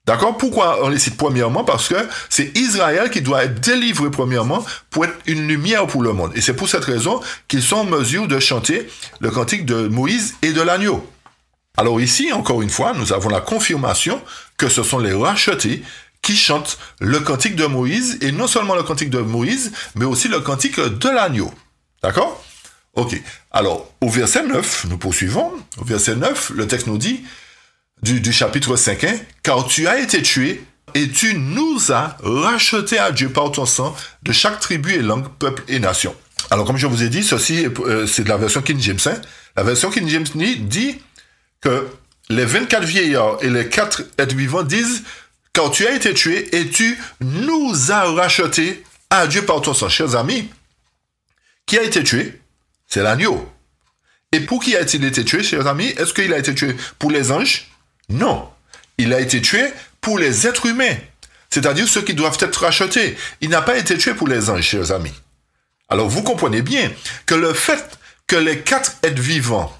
D'accord? Pourquoi on les cite premièrement? Parce que c'est Israël qui doit être délivré premièrement pour être une lumière pour le monde. Et c'est pour cette raison qu'ils sont en mesure de chanter le cantique de Moïse et de l'agneau. Alors ici, encore une fois, nous avons la confirmation que ce sont les rachetés qui chantent le cantique de Moïse, et non seulement le cantique de Moïse, mais aussi le cantique de l'agneau. D'accord? Ok. Alors, au verset 9, nous poursuivons. Au verset 9, le texte nous dit... Du chapitre 5, hein, « Car tu as été tué, et tu nous as rachetés à Dieu par ton sang de chaque tribu et langue, peuple et nation. » Alors, comme je vous ai dit, ceci, c'est de la version King James. Hein. La version King James dit que les 24 vieillards et les 4 êtres vivants disent « Car tu as été tué, et tu nous as rachetés à Dieu par ton sang. » Chers amis, qui a été tué? C'est l'agneau. Et pour qui a-t-il été tué, chers amis? Est-ce qu'il a été tué pour les anges? Non. Il a été tué pour les êtres humains, c'est-à-dire ceux qui doivent être rachetés. Il n'a pas été tué pour les anges, chers amis. Alors vous comprenez bien que le fait que les 4 êtres vivants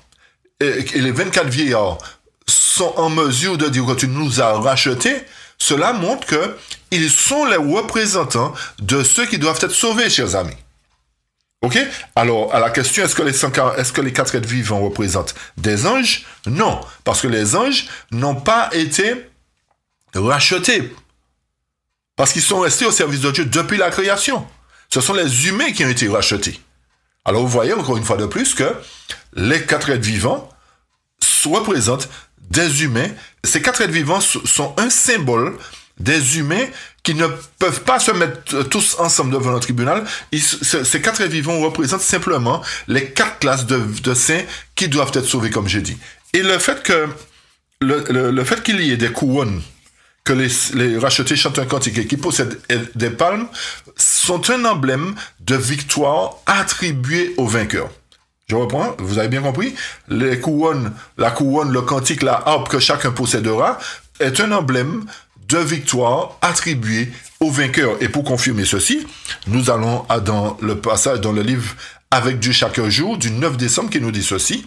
et les 24 vieillards sont en mesure de dire que tu nous as rachetés, cela montre qu'ils sont les représentants de ceux qui doivent être sauvés, chers amis. Ok? Alors, à la question, est-ce que les 4 êtres vivants représentent des anges? Non, parce que les anges n'ont pas été rachetés. Parce qu'ils sont restés au service de Dieu depuis la création. Ce sont les humains qui ont été rachetés. Alors, vous voyez encore une fois de plus que les 4 êtres vivants représentent des humains. Ces 4 êtres vivants sont un symbole des humains qui ne peuvent pas se mettre tous ensemble devant un tribunal. Ces 4 êtres vivants représentent simplement les 4 classes de saints qui doivent être sauvés, comme j'ai dit. Et le fait qu'il y ait des couronnes, que les rachetés chantent un cantique et qui possèdent des palmes, sont un emblème de victoire attribuée aux vainqueurs. Je reprends, vous avez bien compris? La couronne, le cantique, la harpe que chacun possédera est un emblème de victoire attribuée aux vainqueurs. Et pour confirmer ceci, nous allons dans le passage dans le livre Avec Dieu chaque jour du 9 décembre qui nous dit ceci.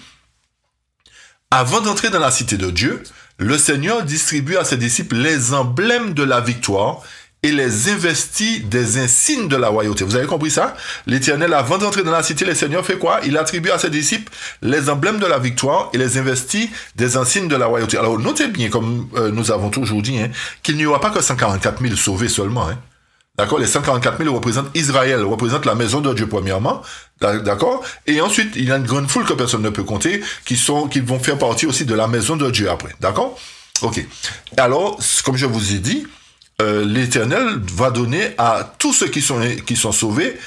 Avant d'entrer dans la cité de Dieu, le Seigneur distribue à ses disciples les emblèmes de la victoire et les investit des insignes de la royauté. Vous avez compris ça? L'Éternel, avant d'entrer dans la cité, le Seigneur fait quoi? Il attribue à ses disciples les emblèmes de la victoire et les investit des insignes de la royauté. Alors, notez bien, comme nous avons toujours dit, qu'il n'y aura pas que 144 000 sauvés seulement. D'accord? Les 144 000 représentent Israël, représentent la maison de Dieu premièrement. D'accord? Et ensuite, il y a une grande foule que personne ne peut compter qui vont faire partie aussi de la maison de Dieu après. D'accord? Ok. Alors, comme je vous ai dit, l'Éternel va donner à tous ceux qui sont sauvés,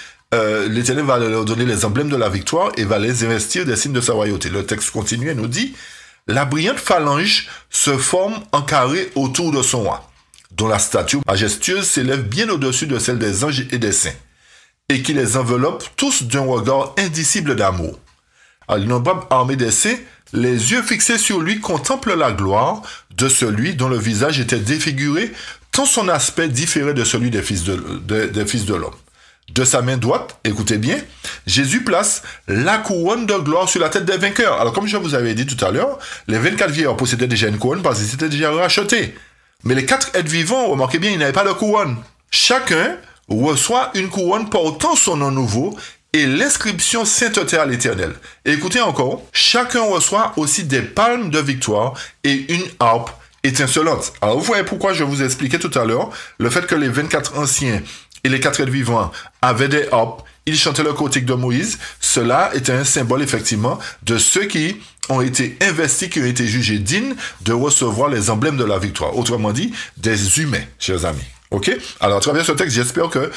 l'Éternel va leur donner les emblèmes de la victoire et va les investir des signes de sa royauté. Le texte continue et nous dit, la brillante phalange se forme en carré autour de son roi, dont la statue majestueuse s'élève bien au-dessus de celle des anges et des saints, et qui les enveloppe tous d'un regard indicible d'amour. À l'innombrable armée des saints, les yeux fixés sur lui contemplent la gloire de celui dont le visage était défiguré, tant son aspect différait de celui des fils de l'homme. De sa main droite, écoutez bien, Jésus place la couronne de gloire sur la tête des vainqueurs. Alors, comme je vous avais dit tout à l'heure, les 24 vieillards possédaient déjà une couronne parce qu'ils étaient déjà rachetés. Mais les 4 êtres vivants, remarquez bien, ils n'avaient pas de couronne. Chacun reçoit une couronne portant son nom nouveau et l'inscription sainteté à l'Éternel. Et écoutez encore, chacun reçoit aussi des palmes de victoire et une harpe étincelante. Alors, vous voyez pourquoi je vous ai expliqué tout à l'heure le fait que les 24 anciens et les 4 êtres vivants avaient des harpes, ils chantaient le cantique de Moïse. Cela était un symbole, effectivement, de ceux qui ont été investis, qui ont été jugés dignes de recevoir les emblèmes de la victoire. Autrement dit, des humains, chers amis. Ok? Alors, à travers ce texte, j'espère que,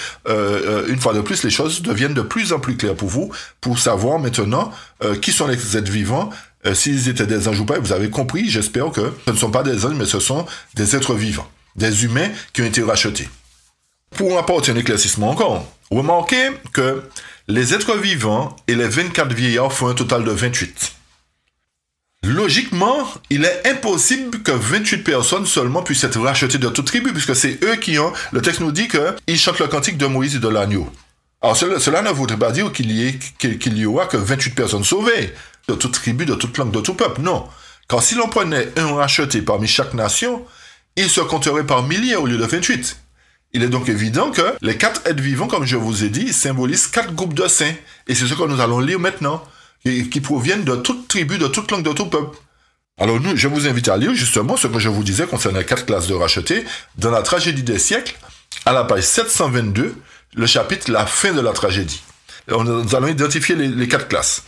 une fois de plus, les choses deviennent de plus en plus claires pour vous, pour savoir maintenant qui sont les êtres vivants, s'ils étaient des anges ou pas. Vous avez compris, j'espère que ce ne sont pas des anges, mais ce sont des êtres vivants, des humains qui ont été rachetés. Pour apporter un éclaircissement encore, remarquez que les êtres vivants et les 24 vieillards font un total de 28. Logiquement, il est impossible que 28 personnes seulement puissent être rachetées de toute tribu, puisque c'est eux qui ont... Le texte nous dit qu'ils chantent le cantique de Moïse et de l'agneau. Alors, cela ne voudrait pas dire qu'il y aura que 28 personnes sauvées, de toute tribu, de toute langue, de tout peuple. Non. Car si l'on prenait un racheté parmi chaque nation, il se compterait par milliers au lieu de 28. Il est donc évident que les 4 êtres vivants, comme je vous ai dit, symbolisent 4 groupes de saints. Et c'est ce que nous allons lire maintenant, qui proviennent de toute tribu, de toute langue, de tout peuple. Alors je vous invite à lire justement ce que je vous disais concernant les 4 classes de rachetés dans la tragédie des siècles, à la page 722, le chapitre « La fin de la tragédie ». Nous allons identifier les 4 classes.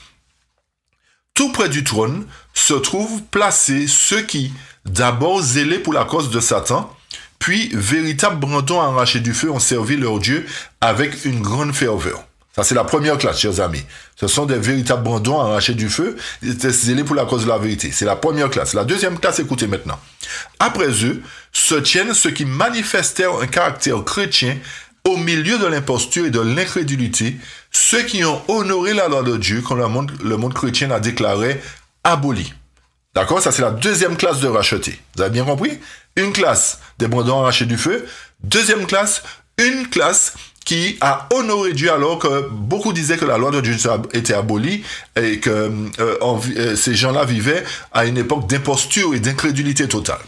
Tout près du trône se trouvent placés ceux qui, d'abord zélés pour la cause de Satan, puis véritables brandons arrachés du feu, ont servi leur Dieu avec une grande ferveur. Ça, c'est la première classe, chers amis. Ce sont des véritables brandons arrachés du feu, ils étaient zélés pour la cause de la vérité. C'est la première classe. La deuxième classe, écoutez maintenant. Après eux, se tiennent ceux qui manifestèrent un caractère chrétien au milieu de l'imposture et de l'incrédulité, ceux qui ont honoré la loi de Dieu quand le monde chrétien a déclaré aboli. D'accord? Ça, c'est la deuxième classe de rachetés. Vous avez bien compris? Une classe des brandons arrachés du feu. Deuxième classe, une classe qui a honoré Dieu alors que beaucoup disaient que la loi de Dieu était abolie et que ces gens-là vivaient à une époque d'imposture et d'incrédulité totale.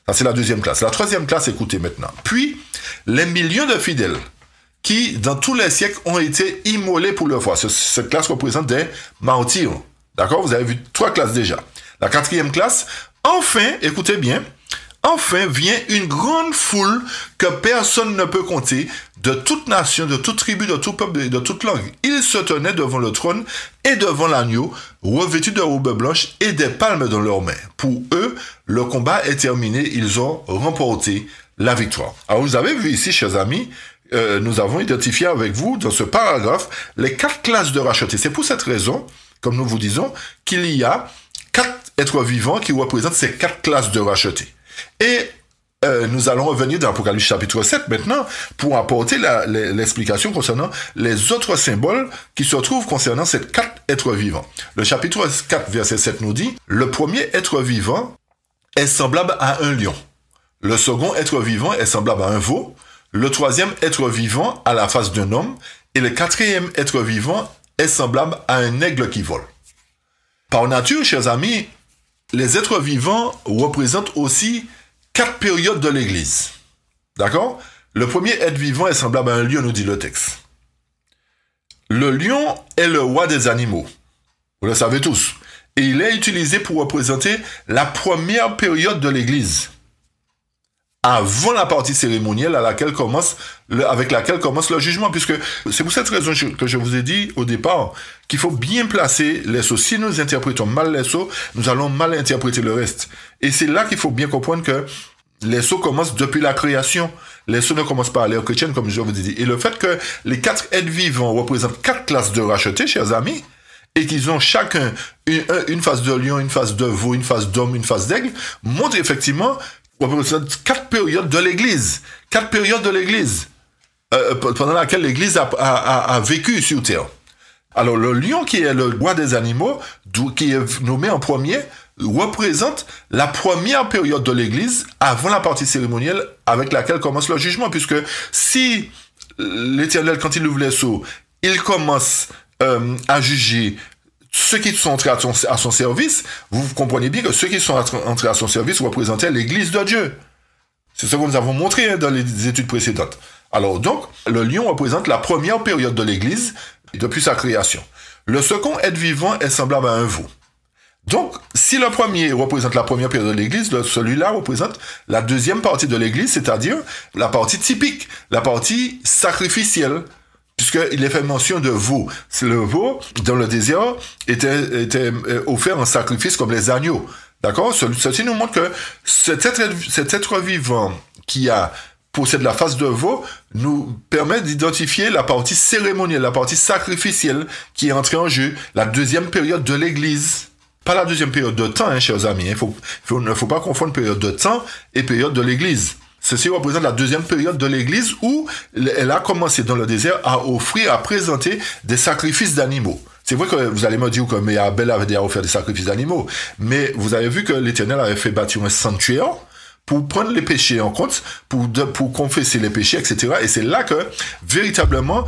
Ça, c'est la deuxième classe. La troisième classe, écoutez maintenant. Puis, les millions de fidèles qui, dans tous les siècles, ont été immolés pour leur foi. Cette classe représente des martyrs. D'accord? Vous avez vu 3 classes déjà. La 4e classe, enfin, écoutez bien, enfin vient une grande foule que personne ne peut compter, de toute nation, de toute tribu, de tout peuple et de toute langue. Ils se tenaient devant le trône et devant l'agneau, revêtus de robes blanches et des palmes dans leurs mains. Pour eux, le combat est terminé, ils ont remporté la victoire. Alors vous avez vu ici, chers amis, nous avons identifié avec vous, dans ce paragraphe, les 4 classes de rachetés. C'est pour cette raison, comme nous vous disons, qu'il y a 4 êtres vivants qui représentent ces 4 classes de rachetés. Et nous allons revenir dans l'Apocalypse chapitre 7 maintenant pour apporter l'explication concernant les autres symboles qui se trouvent concernant ces 4 êtres vivants. Le chapitre 4, verset 7 nous dit « Le premier être vivant est semblable à un lion. Le second être vivant est semblable à un veau. Le troisième être vivant a la face d'un homme. Et le 4e être vivant est semblable à un aigle qui vole. » Par nature, chers amis, les êtres vivants représentent aussi 4 périodes de l'Église. D'accord? Le premier être vivant est semblable à un lion, nous dit le texte. Le lion est le roi des animaux. Vous le savez tous. Et il est utilisé pour représenter la première période de l'Église, avant la partie cérémonielle avec laquelle commence le jugement, puisque c'est pour cette raison que je vous ai dit au départ qu'il faut bien placer les sceaux. Si nous interprétons mal les sceaux, nous allons mal interpréter le reste. Et c'est là qu'il faut bien comprendre que les sceaux commencent depuis la création. Les sceaux ne commencent pas à l'ère chrétienne, comme je vous ai dit. Et le fait que les 4 êtres vivants représentent 4 classes de rachetés, chers amis, et qu'ils ont chacun une face de lion, une face de veau, une face d'homme, une face d'aigle, montre effectivement 4 périodes de l'Église. 4 périodes de l'Église pendant laquelle l'Église a vécu sur terre. Alors, le lion, qui est le roi des animaux, qui est nommé en premier, représente la première période de l'Église avant la partie cérémonielle avec laquelle commence le jugement. Puisque si l'Éternel, quand il ouvre les sceaux, il commence à juger ceux qui sont entrés à son service, vous comprenez bien que ceux qui sont entrés à son service représentaient l'Église de Dieu. C'est ce que nous avons montré dans les études précédentes. Alors donc, le lion représente la première période de l'Église depuis sa création. Le second être vivant est semblable à un veau. Donc, si le premier représente la première période de l'Église, celui-là représente la deuxième partie de l'Église, c'est-à-dire la partie typique, la partie sacrificielle, puisqu'il est fait mention de veau. Le veau, dans le désert, était offert en sacrifice comme les agneaux. D'accord? Ceci nous montre que cet être vivant qui possède la face de veau nous permet d'identifier la partie cérémonielle, la partie sacrificielle qui est entrée en jeu, la deuxième période de l'Église. Pas la deuxième période de temps, chers amis. Il ne faut pas confondre période de temps et période de l'Église. Ceci représente la deuxième période de l'Église où elle a commencé dans le désert à présenter des sacrifices d'animaux. C'est vrai que vous allez me dire que Abel avait déjà offert des sacrifices d'animaux, mais vous avez vu que l'Éternel avait fait bâtir un sanctuaire pour prendre les péchés en compte, pour confesser les péchés, etc. Et c'est là que, véritablement,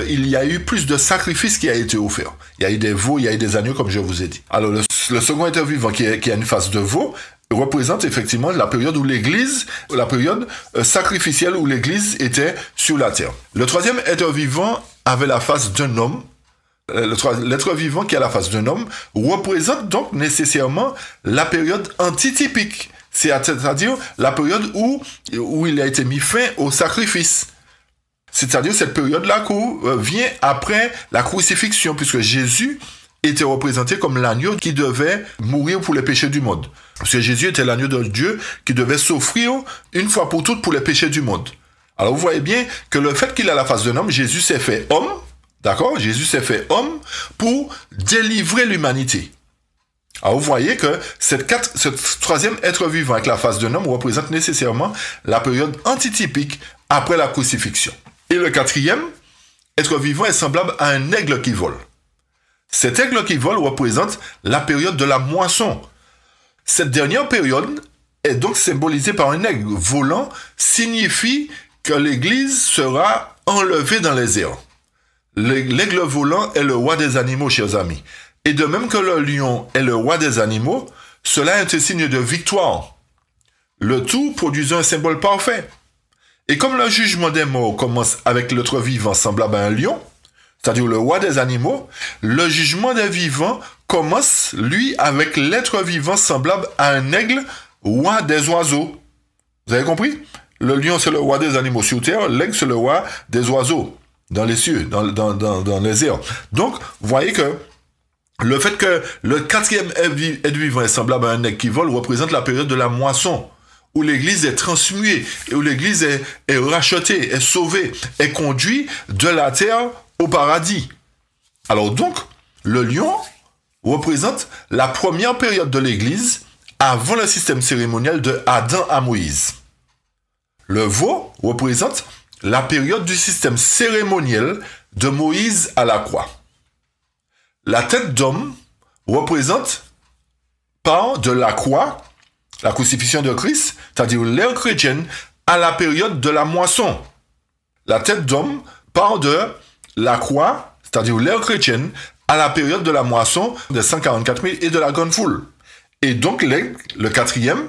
il y a eu plus de sacrifices qui a été offert. Il y a eu des veaux, il y a eu des agneaux, comme je vous ai dit. Alors, le second être vivant qui a une face de veau, représente effectivement la période où l'Église, la période sacrificielle où l'Église était sur la terre. Le troisième être vivant avait la face d'un homme. L'être vivant qui a la face d'un homme représente donc nécessairement la période antitypique, c'est-à-dire la période où il a été mis fin au sacrifice. C'est-à-dire cette période-là qui vient après la crucifixion, puisque Jésus était représenté comme l'agneau qui devait mourir pour les péchés du monde. Parce que Jésus était l'agneau de Dieu qui devait s'offrir une fois pour toutes pour les péchés du monde. Alors vous voyez bien que le fait qu'il a la face d'un homme, Jésus s'est fait homme, d'accord? Jésus s'est fait homme pour délivrer l'humanité. Alors vous voyez que ce troisième être vivant avec la face d'un homme représente nécessairement la période antitypique après la crucifixion. Et le quatrième être vivant est semblable à un aigle qui vole. Cet aigle qui vole représente la période de la moisson. Cette dernière période est donc symbolisée par un aigle volant, signifie que l'Église sera enlevée dans les airs. L'aigle volant est le roi des animaux, chers amis. Et de même que le lion est le roi des animaux, cela est un signe de victoire. Le tout produisant un symbole parfait. Et comme le jugement des morts commence avec l'être vivant semblable à un lion, c'est-à-dire le roi des animaux, le jugement des vivants commence, lui, avec l'être vivant semblable à un aigle, roi des oiseaux. Vous avez compris? Le lion, c'est le roi des animaux sur terre, l'aigle, c'est le roi des oiseaux, dans les cieux, dans les airs. Donc, vous voyez que le fait que le quatrième être vivant est semblable à un aigle qui vole représente la période de la moisson, où l'Église est transmuée, et où l'Église est rachetée, est sauvée, est conduite de la terre au paradis. Alors donc, le lion représente la première période de l'Église avant le système cérémoniel de Adam à Moïse. Le veau représente la période du système cérémoniel de Moïse à la croix. La tête d'homme représente par de la croix, la crucifixion de Christ, c'est-à-dire l'ère chrétienne, à la période de la moisson. La tête d'homme part de la croix, c'est-à-dire l'ère chrétienne, à la période de la moisson des 144 000 et de la grande foule. Et donc l'aigle, le quatrième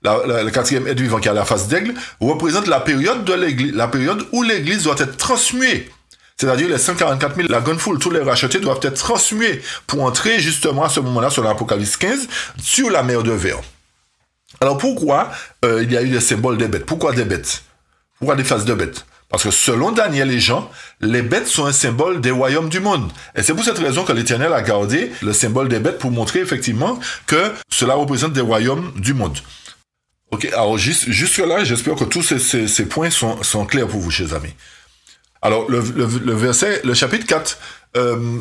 être vivant qui a la face d'aigle, représente la période de l'Église, la période où l'Église doit être transmuée. C'est-à-dire les 144 000, la grande foule, tous les rachetés doivent être transmués pour entrer justement à ce moment-là sur l'Apocalypse 15, sur la mer de verre. Alors pourquoi il y a eu des symboles des bêtes? Pourquoi des bêtes? Pourquoi des faces de bêtes? Parce que selon Daniel et Jean, les bêtes sont un symbole des royaumes du monde. Et c'est pour cette raison que l'Éternel a gardé le symbole des bêtes pour montrer effectivement que cela représente des royaumes du monde. Ok, alors jusque-là, j'espère que tous ces points sont clairs pour vous, chers amis. Alors, le chapitre 4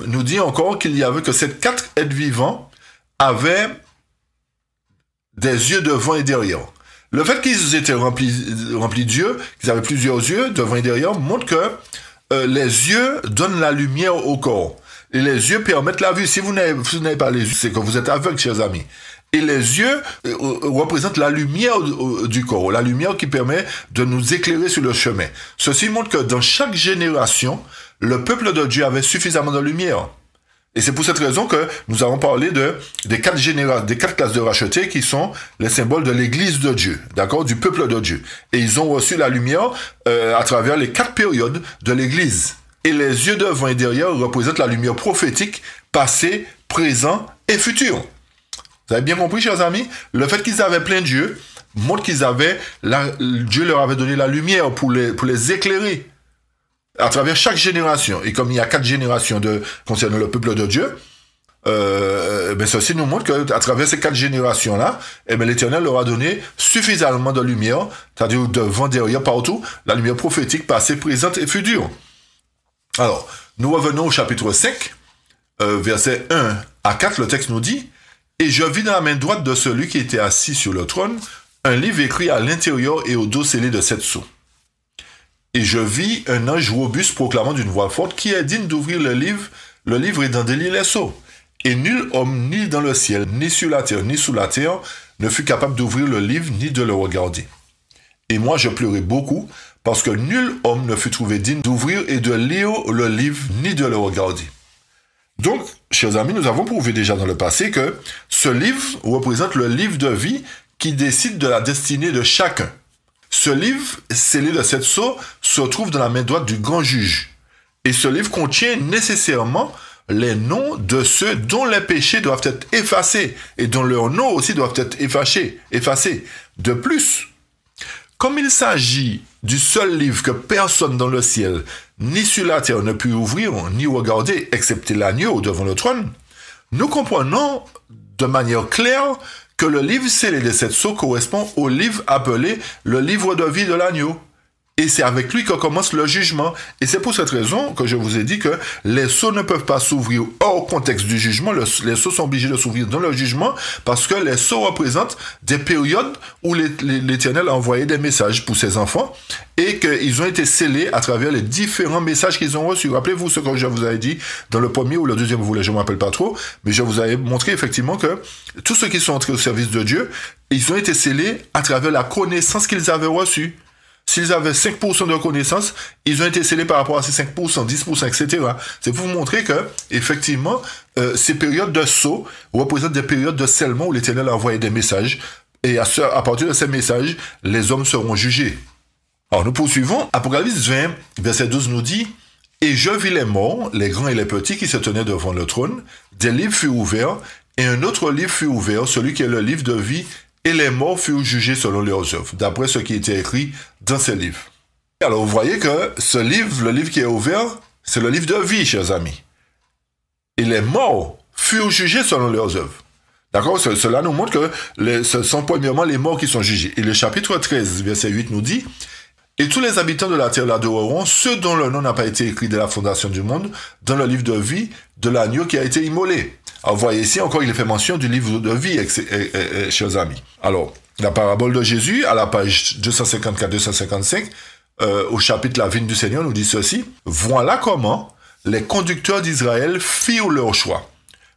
nous dit encore qu'il y avait que ces 4 êtres vivants avaient des yeux devant et derrière. Le fait qu'ils étaient remplis d'yeux, qu'ils avaient plusieurs yeux devant et derrière, montre que les yeux donnent la lumière au corps. Et les yeux permettent la vue. Si vous n'avez pas les yeux, c'est que vous êtes aveugle, chers amis. Et les yeux représentent la lumière du corps, la lumière qui permet de nous éclairer sur le chemin. Ceci montre que dans chaque génération, le peuple de Dieu avait suffisamment de lumière. Et c'est pour cette raison que nous avons parlé des 4 classes de rachetés qui sont les symboles de l'Église de Dieu, d'accord, du peuple de Dieu. Et ils ont reçu la lumière à travers les 4 périodes de l'Église. Et les yeux devant et derrière représentent la lumière prophétique, passé, présent et futur. Vous avez bien compris, chers amis? Le fait qu'ils avaient plein d'yeux montre qu'ils avaient, Dieu leur avait donné la lumière pour les éclairer à travers chaque génération. Et comme il y a 4 générations concernant le peuple de Dieu, ceci nous montre qu'à travers ces 4 générations-là, l'Éternel leur a donné suffisamment de lumière, c'est-à-dire devant, derrière, partout, la lumière prophétique, passée, présente et future. Alors, nous revenons au chapitre 5, versets 1 à 4, le texte nous dit: « Et je vis dans la main droite de celui qui était assis sur le trône un livre écrit à l'intérieur et au dos scellé de 7 sceaux. Et je vis un ange robuste proclamant d'une voix forte: Qui est digne d'ouvrir le livre et d'en délire les sceaux? Et nul homme, ni dans le ciel, ni sur la terre, ni sous la terre, ne fut capable d'ouvrir le livre, ni de le regarder. Et moi je pleurais beaucoup, parce que nul homme ne fut trouvé digne d'ouvrir et de lire le livre, ni de le regarder. » Donc, chers amis, nous avons prouvé déjà dans le passé que ce livre représente le livre de vie qui décide de la destinée de chacun. Ce livre, scellé de 7 sceaux, se trouve dans la main droite du grand juge. Et ce livre contient nécessairement les noms de ceux dont les péchés doivent être effacés et dont leurs noms aussi doivent être effacés. De plus, comme il s'agit du seul livre que personne dans le ciel ni sur la terre ne put ouvrir ni regarder, excepté l'agneau devant le trône, nous comprenons de manière claire que le livre scellé des 7 sceaux correspond au livre appelé le livre de vie de l'agneau. Et c'est avec lui que commence le jugement. Et c'est pour cette raison que je vous ai dit que les sceaux ne peuvent pas s'ouvrir hors contexte du jugement. Les sceaux sont obligés de s'ouvrir dans le jugement parce que les sceaux représentent des périodes où l'Éternel a envoyé des messages pour ses enfants et qu'ils ont été scellés à travers les différents messages qu'ils ont reçus. Rappelez-vous ce que je vous avais dit dans le premier ou le deuxième volet, je ne me rappelle pas trop, mais je vous avais montré effectivement que tous ceux qui sont entrés au service de Dieu, ils ont été scellés à travers la connaissance qu'ils avaient reçue. S'ils avaient 5% de connaissances, ils ont été scellés par rapport à ces 5%, 10%, etc. C'est pour vous montrer que, effectivement, ces périodes de sceau représentent des périodes de scellement où l'Éternel a envoyé des messages. Et à partir de ces messages, les hommes seront jugés. Alors, nous poursuivons. Apocalypse 20, verset 12 nous dit « Et je vis les morts, les grands et les petits qui se tenaient devant le trône. Des livres furent ouverts, et un autre livre fut ouvert, celui qui est le livre de vie, et les morts furent jugés selon leurs œuvres, d'après ce qui était écrit dans ces livres. » Alors, vous voyez que ce livre, le livre qui est ouvert, c'est le livre de vie, chers amis. Et les morts furent jugés selon leurs œuvres. D'accord? Cela nous montre que ce sont premièrement les morts qui sont jugés. Et le chapitre 13, verset 8 nous dit « Et tous les habitants de la terre l'adoreront, ceux dont le nom n'a pas été écrit dès la fondation du monde, dans le livre de vie de l'agneau qui a été immolé. » Alors, vous voyez ici, encore, il est fait mention du livre de vie, chers amis. Alors, la parabole de Jésus, à la page 254-255, au chapitre La vigne du Seigneur, nous dit ceci. « Voilà comment les conducteurs d'Israël firent leur choix.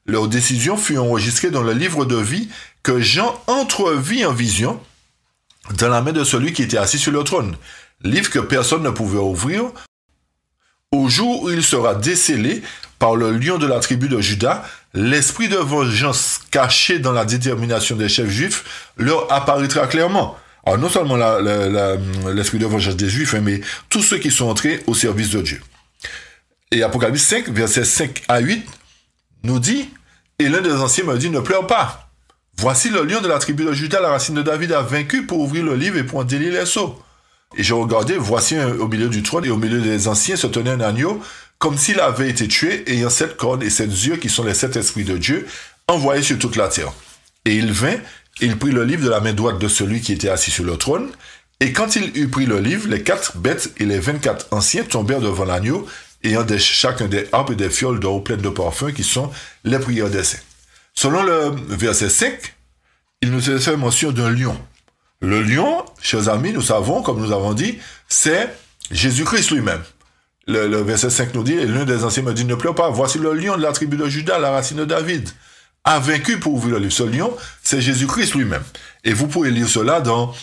Leur décision fut enregistrée dans le livre de vie que Jean entrevit en vision dans la main de celui qui était assis sur le trône. Livre que personne ne pouvait ouvrir au jour où il sera décellé par le lion de la tribu de Juda. L'esprit de vengeance caché dans la détermination des chefs juifs leur apparaîtra clairement. » Alors non seulement l'esprit de vengeance des juifs, mais tous ceux qui sont entrés au service de Dieu. Et Apocalypse 5, versets 5 à 8, nous dit « Et l'un des anciens me dit, ne pleure pas. Voici le lion de la tribu de Juda, la racine de David, a vaincu pour ouvrir le livre et pour en délier les sceaux. Et je regardais, voici au milieu du trône et au milieu des anciens se tenait un agneau, comme s'il avait été tué, ayant 7 cornes et 7 yeux, qui sont les 7 esprits de Dieu, envoyés sur toute la terre. Et il vint, et il prit le livre de la main droite de celui qui était assis sur le trône, et quand il eut pris le livre, les 4 bêtes et les 24 anciens tombèrent devant l'agneau, ayant chacun des harpes et des fioles d'or pleines de parfums, qui sont les prières des saints. Selon le verset 5, il nous est fait mention d'un lion. Le lion, chers amis, nous savons, comme nous avons dit, c'est Jésus-Christ lui-même. Le verset 5 nous dit, et l'un des anciens me dit, ne pleure pas, voici le lion de la tribu de Juda, la racine de David, a vaincu pour ouvrir le livre. Ce lion, c'est Jésus-Christ lui-même. Et vous pouvez lire cela dans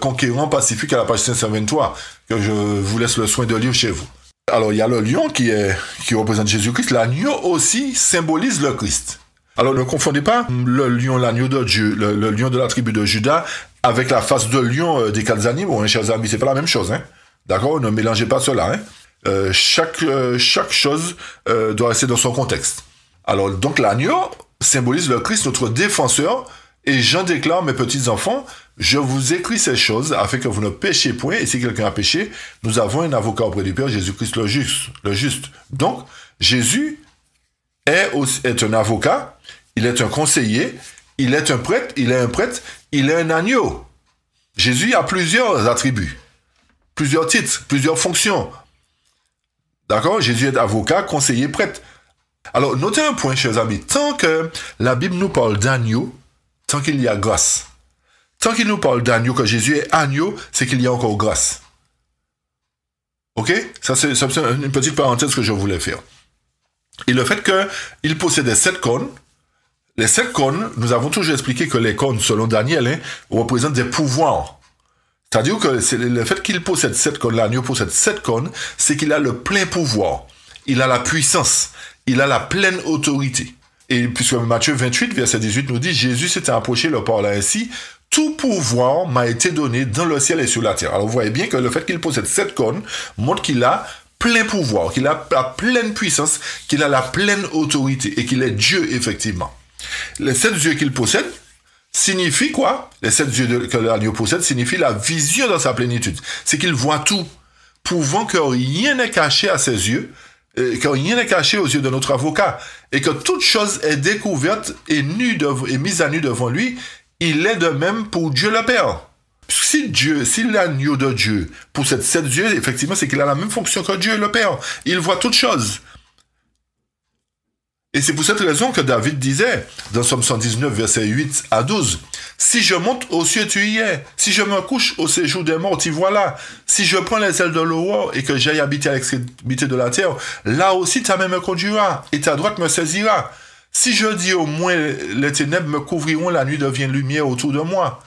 Conquérant Pacifique à la page 523, que je vous laisse le soin de lire chez vous. Alors, il y a le lion qui représente Jésus-Christ. L'agneau aussi symbolise le Christ. Alors, ne confondez pas le lion, l'agneau de Dieu, le lion de la tribu de Juda, avec la face de lion des 4 animaux, hein, chers amis. C'est pas la même chose, hein. D'accord? Ne mélangez pas cela, hein. Chaque chose doit rester dans son contexte. Alors, donc, l'agneau symbolise le Christ, notre défenseur, et Jean déclare, mes petits enfants, je vous écris ces choses afin que vous ne péchiez point, et si quelqu'un a péché, nous avons un avocat auprès du Père, Jésus-Christ le juste. Donc, Jésus est un avocat, il est un conseiller, il est un prêtre, il est un agneau. Jésus a plusieurs attributs, plusieurs titres, plusieurs fonctions. D'accord? Jésus est avocat, conseiller, prêtre. Alors, notez un point, chers amis. Tant que la Bible nous parle d'agneau, tant qu'il y a grâce. Tant qu'il nous parle d'agneau, que Jésus est agneau, c'est qu'il y a encore grâce. Ok? Ça, c'est une petite parenthèse que je voulais faire. Et le fait qu'il possédait 7 cornes, les 7 cornes, nous avons toujours expliqué que les cornes, selon Daniel, hein, représentent des pouvoirs. C'est-à-dire que le fait qu'il possède 7 cornes, l'agneau possède 7 cornes, c'est qu'il a le plein pouvoir. Il a la puissance. Il a la pleine autorité. Et puisque Matthieu 28, verset 18 nous dit, Jésus s'était approché, leur parla ainsi, tout pouvoir m'a été donné dans le ciel et sur la terre. Alors vous voyez bien que le fait qu'il possède 7 cornes montre qu'il a plein pouvoir, qu'il a la pleine puissance, qu'il a la pleine autorité et qu'il est Dieu, effectivement. Les 7 yeux qu'il possède signifient quoi? Les 7 yeux que l'agneau possède signifient la vision dans sa plénitude. C'est qu'il voit tout, prouvant que rien n'est caché à ses yeux, que rien n'est caché aux yeux de notre avocat, et que toute chose est découverte et mise à nu devant lui. Il est de même pour Dieu le Père. Si l'agneau de Dieu possède 7 yeux, effectivement, c'est qu'il a la même fonction que Dieu, le Père. Il voit toutes choses. Et c'est pour cette raison que David disait, dans Somme 119, versets 8 à 12, « Si je monte aux cieux, tu y es. Si je me couche au séjour des morts, tu vois là. Si je prends les ailes de l'aurore et que j'aille habiter à l'extrémité de la terre, là aussi ta main me conduira et ta droite me saisira. Si je dis au moins les ténèbres me couvriront, la nuit devient lumière autour de moi.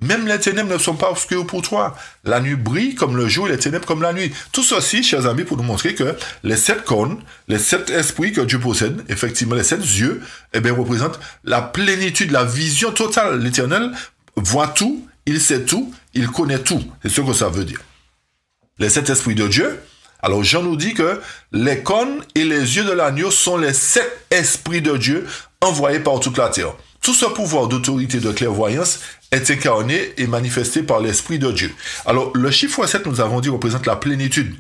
Même les ténèbres ne sont pas obscures pour toi. La nuit brille comme le jour et les ténèbres comme la nuit. » Tout ceci, chers amis, pour nous montrer que les 7 cornes, les 7 esprits que Dieu possède, effectivement les 7 yeux, eh bien, représentent la plénitude, la vision totale. L'Éternel voit tout, il sait tout, il connaît tout. C'est ce que ça veut dire. Les 7 esprits de Dieu. Alors Jean nous dit que les cornes et les yeux de l'agneau sont les 7 esprits de Dieu envoyés par toute la terre. Tout ce pouvoir d'autorité de clairvoyance est incarné et manifesté par l'Esprit de Dieu. Alors, le chiffre 7, nous avons dit, représente la plénitude.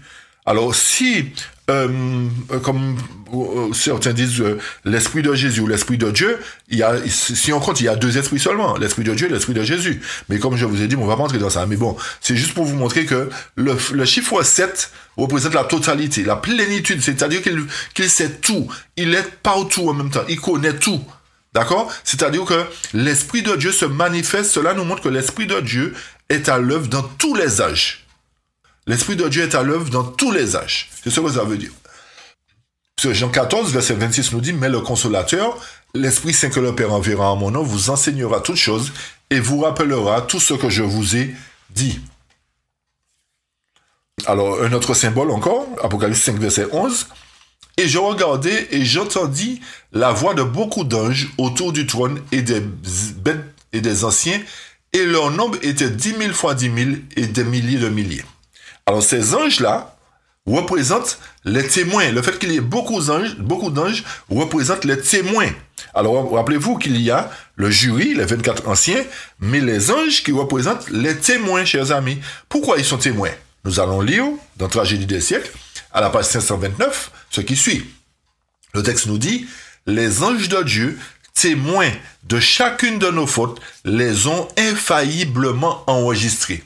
Alors, si, comme certains disent, l'Esprit de Jésus ou l'Esprit de Dieu, si on compte, il y a 2 esprits seulement, l'Esprit de Dieu et l'Esprit de Jésus. Mais comme je vous ai dit, on va pas entrer dans ça. Mais bon, c'est juste pour vous montrer que le chiffre 7 représente la totalité, la plénitude, c'est-à-dire qu'il sait tout, il est partout en même temps, il connaît tout. D'accord? C'est-à-dire que l'Esprit de Dieu se manifeste. Cela nous montre que l'Esprit de Dieu est à l'œuvre dans tous les âges. L'Esprit de Dieu est à l'œuvre dans tous les âges. C'est ce que ça veut dire. Parce que Jean 14, verset 26 nous dit, « Mais le Consolateur, l'Esprit Saint que le Père enverra en mon nom, vous enseignera toutes choses et vous rappellera tout ce que je vous ai dit. » Alors, un autre symbole encore, Apocalypse 5, verset 11, « Et je regardai et j'entendis la voix de beaucoup d'anges autour du trône et des bêtes et des anciens, et leur nombre était 10 000 fois 10 000 et des milliers de milliers. » Alors ces anges-là représentent les témoins. Le fait qu'il y ait beaucoup d'anges représente les témoins. Alors rappelez-vous qu'il y a le jury, les 24 anciens, mais les anges qui représentent les témoins, chers amis. Pourquoi ils sont témoins? Nous allons lire dans Tragédie des siècles, à la page 529, ce qui suit. Le texte nous dit, « Les anges de Dieu, témoins de chacune de nos fautes, les ont infailliblement enregistrés.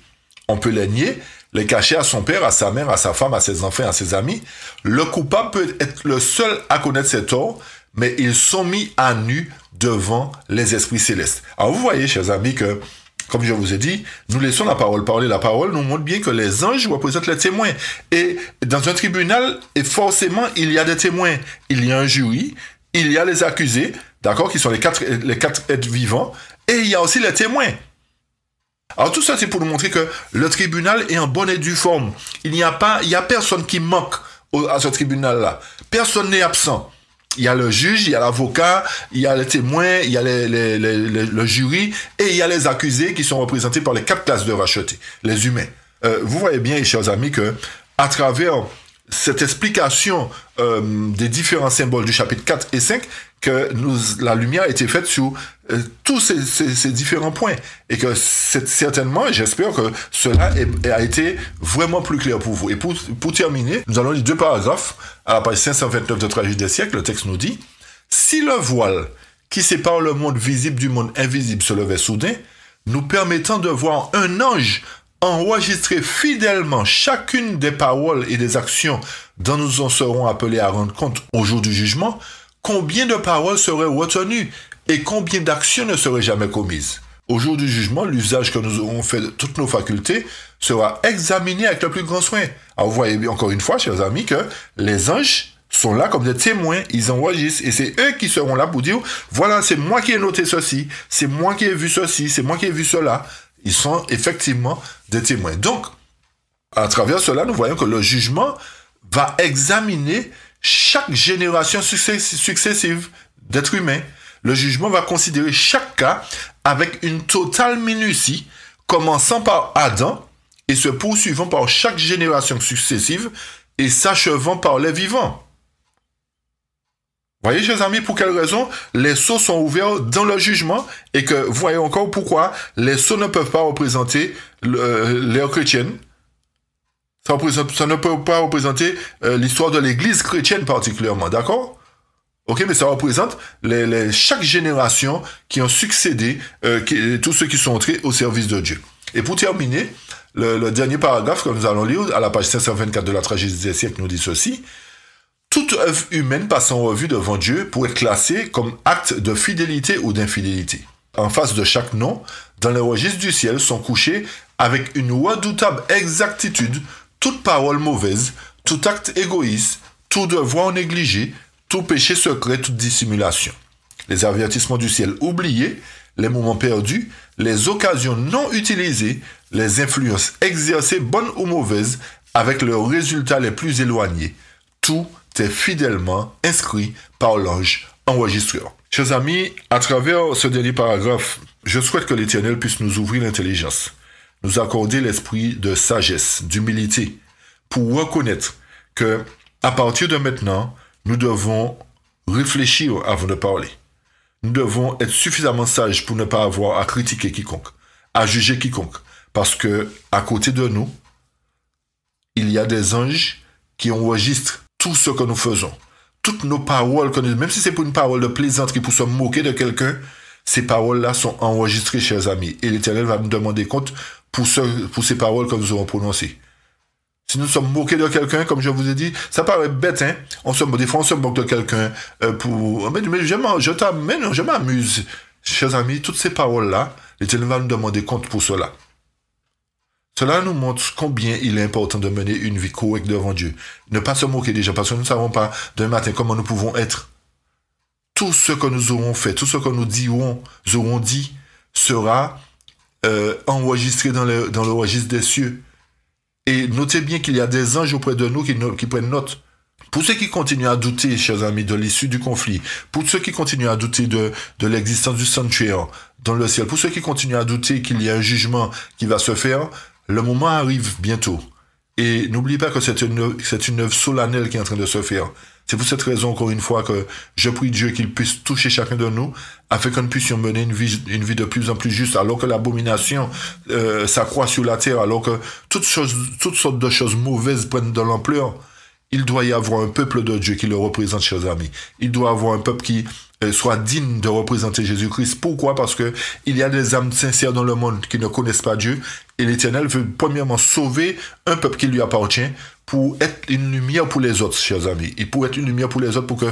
On peut les nier, les cacher à son père, à sa mère, à sa femme, à ses enfants, à ses amis. Le coupable peut être le seul à connaître ses torts, mais ils sont mis à nu devant les esprits célestes. » Alors vous voyez, chers amis, que comme je vous ai dit, nous laissons la parole parler. La parole nous montre bien que les anges représentent les témoins. Et dans un tribunal, et forcément, il y a des témoins. Il y a un jury, il y a les accusés, d'accord, qui sont les quatre êtres vivants, et il y a aussi les témoins. Alors tout ça, c'est pour nous montrer que le tribunal est en bonne et due forme. Il y a personne qui manque à ce tribunal-là. Personne n'est absent. Il y a le juge, il y a l'avocat, il y a les témoins, il y a le jury, et il y a les accusés qui sont représentés par les 4 classes de rachetés, les humains. Vous voyez bien, chers amis, que à travers cette explication des différents symboles du chapitre 4 et 5, que la lumière a été faite sur tous ces différents points. Et que certainement, j'espère que cela a été vraiment plus clair pour vous. Et pour terminer, nous allons lire 2 paragraphes à la page 529 de Tragédie des siècles. Le texte nous dit, « Si le voile qui sépare le monde visible du monde invisible se levait soudain, nous permettant de voir un ange enregistrer fidèlement chacune des paroles et des actions dont nous en serons appelés à rendre compte au jour du jugement, combien de paroles seraient retenues et combien d'actions ne seraient jamais commises. Au jour du jugement, l'usage que nous aurons fait de toutes nos facultés sera examiné avec le plus grand soin. » Alors vous voyez encore une fois, chers amis, que les anges sont là comme des témoins, ils enregistrent, et c'est eux qui seront là pour dire, voilà, c'est moi qui ai noté ceci, c'est moi qui ai vu ceci, c'est moi qui ai vu cela. Ils sont effectivement des témoins. Donc, à travers cela, nous voyons que le jugement va examiner chaque génération successive d'êtres humains. Le jugement va considérer chaque cas avec une totale minutie, commençant par Adam et se poursuivant par chaque génération successive et s'achevant par les vivants. Voyez, chers amis, pour quelle raison les sceaux sont ouverts dans le jugement et que, voyez encore pourquoi les sceaux ne peuvent pas représenter l'ère chrétienne. Ça ne peut pas représenter l'histoire de l'Église chrétienne particulièrement, d'accord? Ok, mais ça représente chaque génération qui ont succédé, tous ceux qui sont entrés au service de Dieu. Et pour terminer, le dernier paragraphe que nous allons lire, à la page 524 de la tragédie des siècles, nous dit ceci. Toute œuvre humaine passe en revue devant Dieu pour être classée comme acte de fidélité ou d'infidélité. En face de chaque nom, dans les registres du ciel sont couchés avec une redoutable exactitude toute parole mauvaise, tout acte égoïste, tout devoir négligé, tout péché secret, toute dissimulation. Les avertissements du ciel oubliés, les moments perdus, les occasions non utilisées, les influences exercées bonnes ou mauvaises, avec leurs résultats les plus éloignés. Tout est fidèlement inscrit par l'ange enregistreur. Chers amis, à travers ce dernier paragraphe, je souhaite que l'Éternel puisse nous ouvrir l'intelligence, nous accorder l'esprit de sagesse, d'humilité, pour reconnaître que, à partir de maintenant, nous devons réfléchir avant de parler. Nous devons être suffisamment sages pour ne pas avoir à critiquer quiconque, à juger quiconque, parce que à côté de nous, il y a des anges qui enregistrent tout ce que nous faisons. Toutes nos paroles, même si c'est pour une parole de plaisanterie, pour se moquer de quelqu'un, ces paroles-là sont enregistrées, chers amis. Et l'Éternel va nous demander compte pour ces paroles que nous aurons prononcées. Si nous sommes moqués de quelqu'un, comme je vous ai dit, ça paraît bête, hein? Des fois, on se moque de quelqu'un mais je m'amuse. Chers amis, toutes ces paroles-là, l'Éternel va nous demander compte pour cela. Cela nous montre combien il est important de mener une vie correcte devant Dieu. Ne pas se moquer des gens, parce que nous ne savons pas d'un matin comment nous pouvons être. Tout ce que nous aurons fait, tout ce que nous aurons dit, sera enregistré dans le registre des cieux. Et notez bien qu'il y a des anges auprès de nous qui prennent note. Pour ceux qui continuent à douter, chers amis, de l'issue du conflit, pour ceux qui continuent à douter de l'existence du sanctuaire dans le ciel, pour ceux qui continuent à douter qu'il y a un jugement qui va se faire, le moment arrive bientôt. Et n'oubliez pas que c'est une œuvre solennelle qui est en train de se faire. C'est pour cette raison, encore une fois, que je prie Dieu qu'il puisse toucher chacun de nous, afin que nous puissions mener une vie de plus en plus juste, alors que l'abomination s'accroît sur la terre, alors que toutes sortes de choses mauvaises prennent de l'ampleur. Il doit y avoir un peuple de Dieu qui le représente, chers amis. Il doit y avoir un peuple qui soit digne de représenter Jésus-Christ. Pourquoi? Parce que il y a des âmes sincères dans le monde qui ne connaissent pas Dieu. Et l'Éternel veut premièrement sauver un peuple qui lui appartient pour être une lumière pour les autres, chers amis. Et pour être une lumière pour les autres, pour que,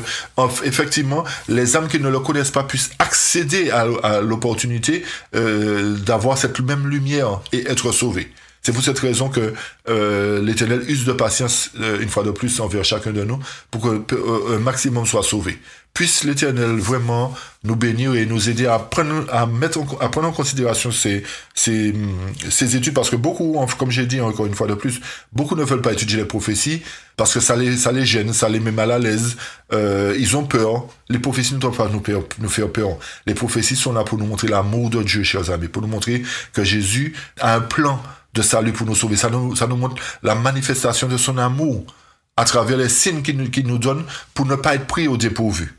effectivement, les âmes qui ne le connaissent pas puissent accéder à l'opportunité d'avoir cette même lumière et être sauvés. C'est pour cette raison que l'Éternel use de patience, une fois de plus, envers chacun de nous, pour qu'un maximum soit sauvé. Puisse l'Éternel vraiment nous bénir et nous aider à prendre en considération ces études, parce que beaucoup, comme j'ai dit encore une fois de plus, beaucoup ne veulent pas étudier les prophéties, parce que ça les gêne, ça les met mal à l'aise, ils ont peur. Les prophéties ne doivent pas nous faire peur. Les prophéties sont là pour nous montrer l'amour de Dieu, chers amis, pour nous montrer que Jésus a un plan de salut pour nous sauver. Ça nous montre la manifestation de son amour à travers les signes qu'il nous donne pour ne pas être pris au dépourvu.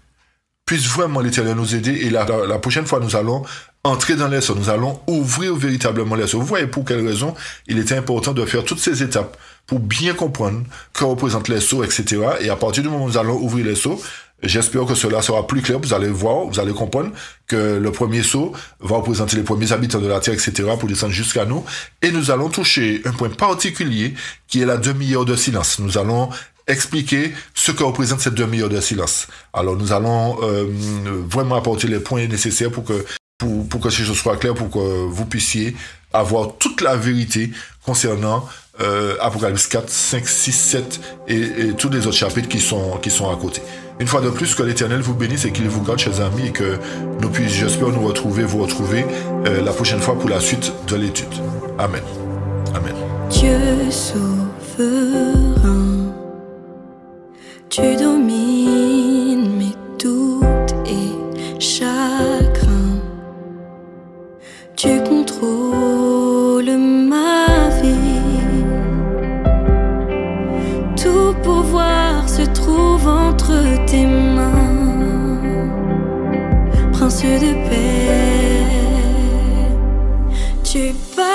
Puisse vraiment l'Éternel nous aider, et la prochaine fois nous allons entrer dans les sceaux, nous allons ouvrir véritablement les sceaux. Vous voyez pour quelle raison il était important de faire toutes ces étapes pour bien comprendre que représentent les sceaux, etc. Et à partir du moment où nous allons ouvrir les sceaux, j'espère que cela sera plus clair. Vous allez voir, vous allez comprendre que le premier sceau va représenter les premiers habitants de la terre, etc., pour descendre jusqu'à nous. Et nous allons toucher un point particulier qui est la demi-heure de silence. Nous allons expliquer ce que représente cette demi-heure de silence. Alors nous allons vraiment apporter les points nécessaires pour que ces choses soient claires, pour que vous puissiez avoir toute la vérité concernant Apocalypse 4, 5, 6, 7 et tous les autres chapitres qui sont à côté. Une fois de plus, que l'Éternel vous bénisse et qu'il vous garde, chers amis, et que nous puissions, j'espère, vous retrouver la prochaine fois pour la suite de l'étude. Amen. Amen. Dieu souverain, tu domines mes doutes et chagrins. Tu contrôles ma vie. Tout pouvoir se trouve entre tes mains. Prince de paix, tu parles.